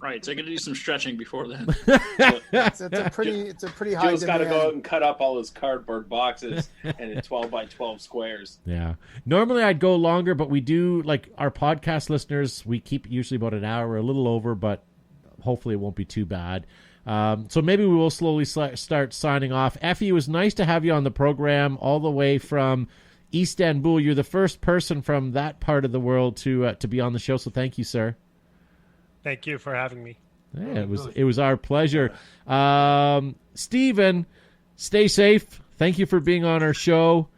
Speaker 3: Right, so I got to do some stretching before then.
Speaker 2: It's a pretty high.
Speaker 4: Joe's got to go out and cut up all his cardboard boxes and 12 by 12 squares.
Speaker 1: Yeah. Normally I'd go longer, but we do, like, our podcast listeners, we keep usually about an hour, a little over, but hopefully it won't be too bad. So maybe we will slowly start signing off. Effie, it was nice to have you on the program all the way from Istanbul. You're the first person from that part of the world to be on the show, so thank you, sir.
Speaker 12: Thank you for having me.
Speaker 1: Yeah, it was our pleasure. Steven, stay safe. Thank you for being on our show.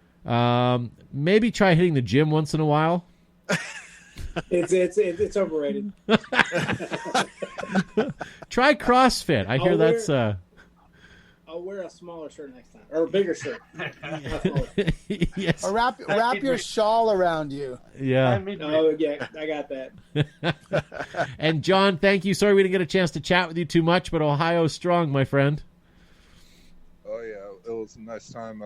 Speaker 1: Maybe try hitting the gym once in a while.
Speaker 9: It's overrated.
Speaker 1: Try CrossFit. I hear that's.
Speaker 9: I'll wear a smaller shirt next time, or a bigger shirt.
Speaker 1: Yes.
Speaker 2: Or wrap your shawl around you.
Speaker 1: Yeah.
Speaker 9: Oh yeah, I got that.
Speaker 1: And John, thank you. Sorry we didn't get a chance to chat with you too much, but Ohio's strong, my friend.
Speaker 13: Oh yeah, it was a nice time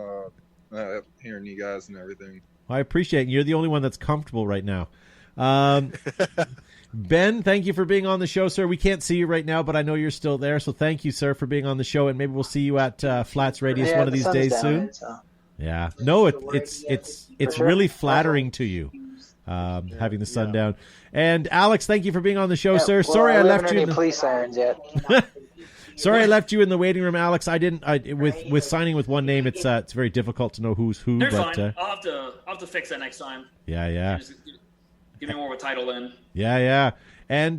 Speaker 13: hearing you guys and everything.
Speaker 1: I appreciate it. You're the only one that's comfortable right now. Ben, thank you for being on the show, sir. We can't see you right now, but I know you're still there, so thank you, sir, for being on the show, and maybe we'll see you at Flats Radius one of these days soon. Yeah. No, it's really flattering to you, having the sun down. And Alex, thank you for being on the show, sir. Sorry I left you.
Speaker 7: Police sirens yet?
Speaker 1: Sorry I left you in the waiting room, Alex. I didn't. With signing with one name, it's very difficult to know who's who.
Speaker 11: They're
Speaker 1: but
Speaker 11: fine. I'll have to fix that next time.
Speaker 1: Yeah.
Speaker 11: Give me more of a title then.
Speaker 1: Yeah. And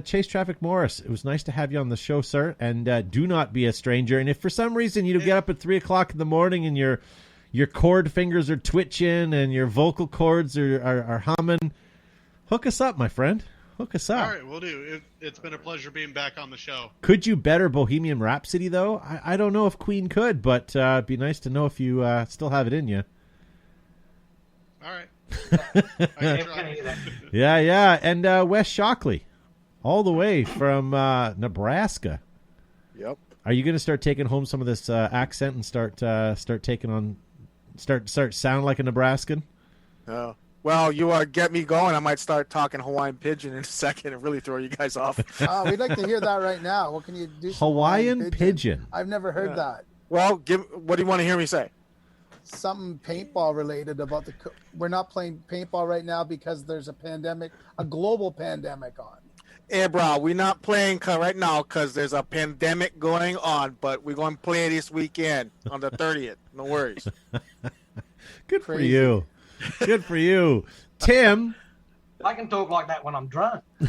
Speaker 1: Chase Traffic Morris, it was nice to have you on the show, sir. And do not be a stranger. And if for some reason you get up at 3 o'clock in the morning and your chord fingers are twitching and your vocal cords are humming, hook us up, my friend. Hook us up.
Speaker 10: All right, we'll do. It's been a pleasure being back on the show.
Speaker 1: Could you better Bohemian Rhapsody, though? I don't know if Queen could, but it'd be nice to know if you still have it in you.
Speaker 10: All right. I can try.
Speaker 1: Yeah. And Wes Shockley, all the way from Nebraska.
Speaker 6: Yep.
Speaker 1: Are you going to start taking home some of this accent and start sound like a Nebraskan?
Speaker 6: Well, you get me going. I might start talking Hawaiian Pidgin in a second and really throw you guys off.
Speaker 2: We'd like to hear that right now. What can you do?
Speaker 1: Hawaiian Pidgin.
Speaker 2: I've never heard that.
Speaker 6: Well, what do you want to hear me say?
Speaker 2: Something paintball related about we're not playing paintball right now because there's a global pandemic on.
Speaker 6: Hey, bro, we're not playing right now because there's a pandemic going on, but we're going to play this weekend on the 30th. No worries.
Speaker 1: Good for you. Good for you. Tim.
Speaker 8: I can talk like that when I'm drunk.
Speaker 3: You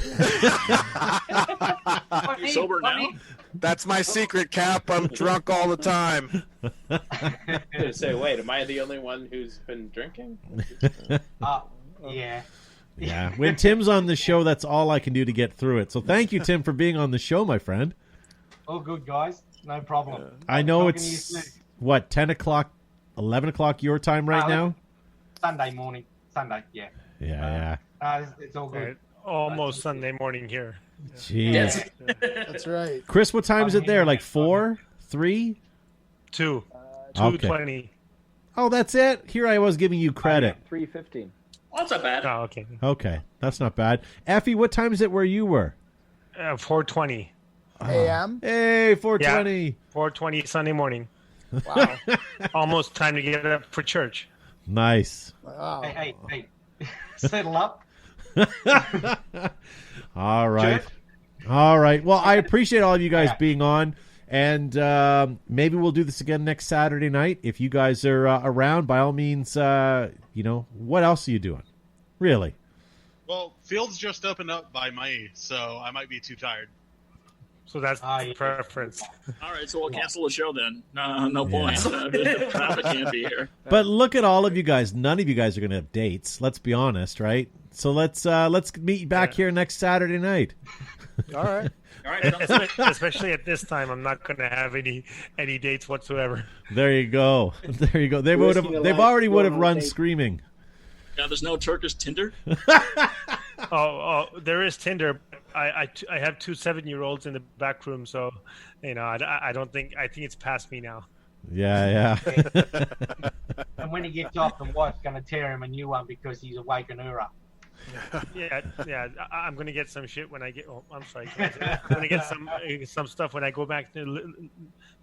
Speaker 3: sober now?
Speaker 6: That's my secret, Cap. I'm drunk all the time.
Speaker 4: I was gonna say, wait, am I the only one who's been drinking?
Speaker 8: Yeah.
Speaker 1: Yeah. When Tim's on the show, that's all I can do to get through it. So thank you, Tim, for being on the show, my friend.
Speaker 8: All good, guys. No problem.
Speaker 1: I know it's, 10 o'clock, 11 o'clock your time right now?
Speaker 8: Sunday morning. Sunday, yeah.
Speaker 1: Yeah.
Speaker 8: It's all good.
Speaker 12: Almost Sunday morning here.
Speaker 1: Jeez.
Speaker 2: Yes. That's right.
Speaker 1: Chris, what time is it there? Like 4? 3?
Speaker 12: 2.
Speaker 1: Okay.
Speaker 12: 2:20.
Speaker 1: Oh, that's it? Here I was giving you credit.
Speaker 5: 3:15.
Speaker 11: Well, that's not bad.
Speaker 12: Oh, okay.
Speaker 1: Okay. That's not bad. Effie, what time is it where you were?
Speaker 12: 4:20.
Speaker 2: AM?
Speaker 1: Hey, 4:20.
Speaker 12: Yeah, 4:20 Sunday morning.
Speaker 2: Wow.
Speaker 12: Almost time to get up for church.
Speaker 1: Nice.
Speaker 2: Wow.
Speaker 8: Hey. Settle up.
Speaker 1: All right. All right. Well, I appreciate all of you guys being on. And maybe we'll do this again next Saturday night. If you guys are around, by all means, what else are you doing? Really?
Speaker 10: Well, fields just opened up by me, so I might be too tired.
Speaker 12: So that's the preference.
Speaker 3: All right, so we'll cancel the show then. No points. Traffic can't be here.
Speaker 1: But look at all of you guys. None of you guys are going to have dates. Let's be honest, right? So let's meet back here next Saturday night.
Speaker 6: All right.
Speaker 3: All right.
Speaker 12: Especially at this time, I'm not going to have any dates whatsoever.
Speaker 1: There you go. There you go. They've already would have run screaming.
Speaker 3: Yeah, there's no Turkish Tinder.
Speaker 12: Oh, there is Tinder. I have 2 7-year-olds in the back room, so I don't think it's past me now.
Speaker 1: Yeah.
Speaker 8: And when he gets off, the wife's going to tear him a new one because he's waking her up.
Speaker 12: Yeah. I'm going to get some shit when I get. Oh, I'm sorry. I'm going to get some stuff when I go back to the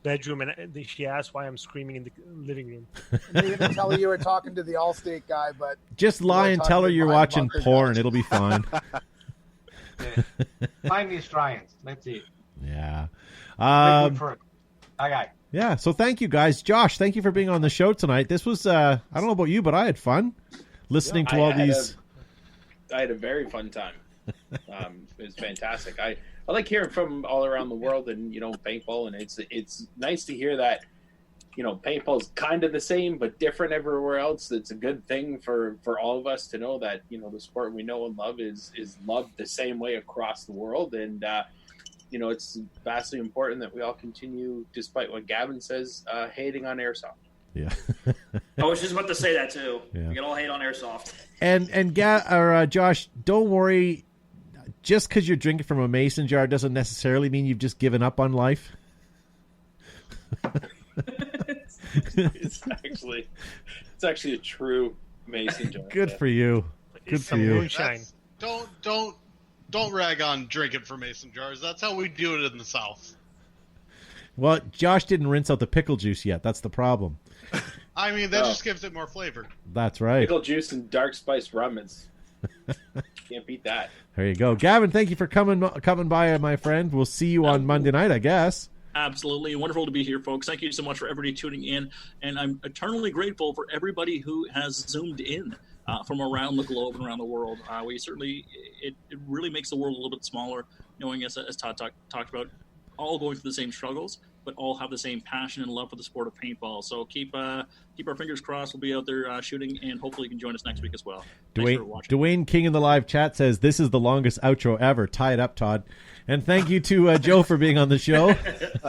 Speaker 12: bedroom, and she asks why I'm screaming in the living room.
Speaker 2: They're going to tell you were talking to the Allstate guy, but
Speaker 1: just lie and tell her you're watching porn. It'll be fine.
Speaker 8: Find the Australians. That's it.
Speaker 1: Yeah.
Speaker 8: Okay.
Speaker 1: Yeah. So thank you guys, Josh. Thank you for being on the show tonight. This was I don't know about you, but I had fun listening to all these.
Speaker 4: I had a very fun time. It was fantastic. I like hearing from all around the world, and paintball, and it's nice to hear that paintball's kind of the same but different everywhere else. It's a good thing for all of us to know that the sport we know and love is loved the same way across the world, and it's vastly important that we all continue, despite what Gavin says, hating on airsoft.
Speaker 1: Yeah.
Speaker 11: I was just about to say that too.
Speaker 1: Yeah.
Speaker 11: We can all hate on airsoft.
Speaker 1: And Josh, don't worry. Just because you're drinking from a mason jar doesn't necessarily mean you've just given up on life.
Speaker 4: It's actually a true mason jar.
Speaker 1: Good for you. Good for you.
Speaker 12: Moonshine.
Speaker 10: Don't rag on drinking from mason jars. That's how we do it in the South.
Speaker 1: Well, Josh didn't rinse out the pickle juice yet. That's the problem.
Speaker 10: I mean, that just gives it more flavor.
Speaker 1: That's right.
Speaker 4: Pickle juice and dark spiced rum can't beat that.
Speaker 1: There you go. Gavin, thank you for coming by, my friend. We'll see you on Monday night, I guess.
Speaker 3: Absolutely. Wonderful to be here, folks. Thank you so much for everybody tuning in. And I'm eternally grateful for everybody who has zoomed in from around the globe and around the world. It really makes the world a little bit smaller, knowing, as Todd talked about, all going through the same struggles. but all have the same passion and love for the sport of paintball. So keep our fingers crossed. We'll be out there shooting, and hopefully you can join us next week as well. Thanks for watching.
Speaker 1: Dwayne King in the live chat says, this is the longest outro ever. Tie it up, Todd. And thank you to Joe for being on the show.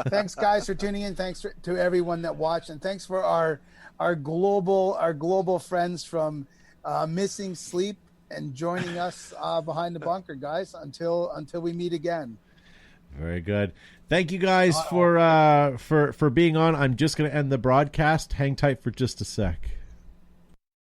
Speaker 2: Thanks, guys, for tuning in. Thanks to everyone that watched, and thanks for our global friends from Missing Sleep and joining us behind the bunker, guys. Until we meet again.
Speaker 1: Very good. Thank you guys for being on. I'm just going to end the broadcast. Hang tight for just a sec.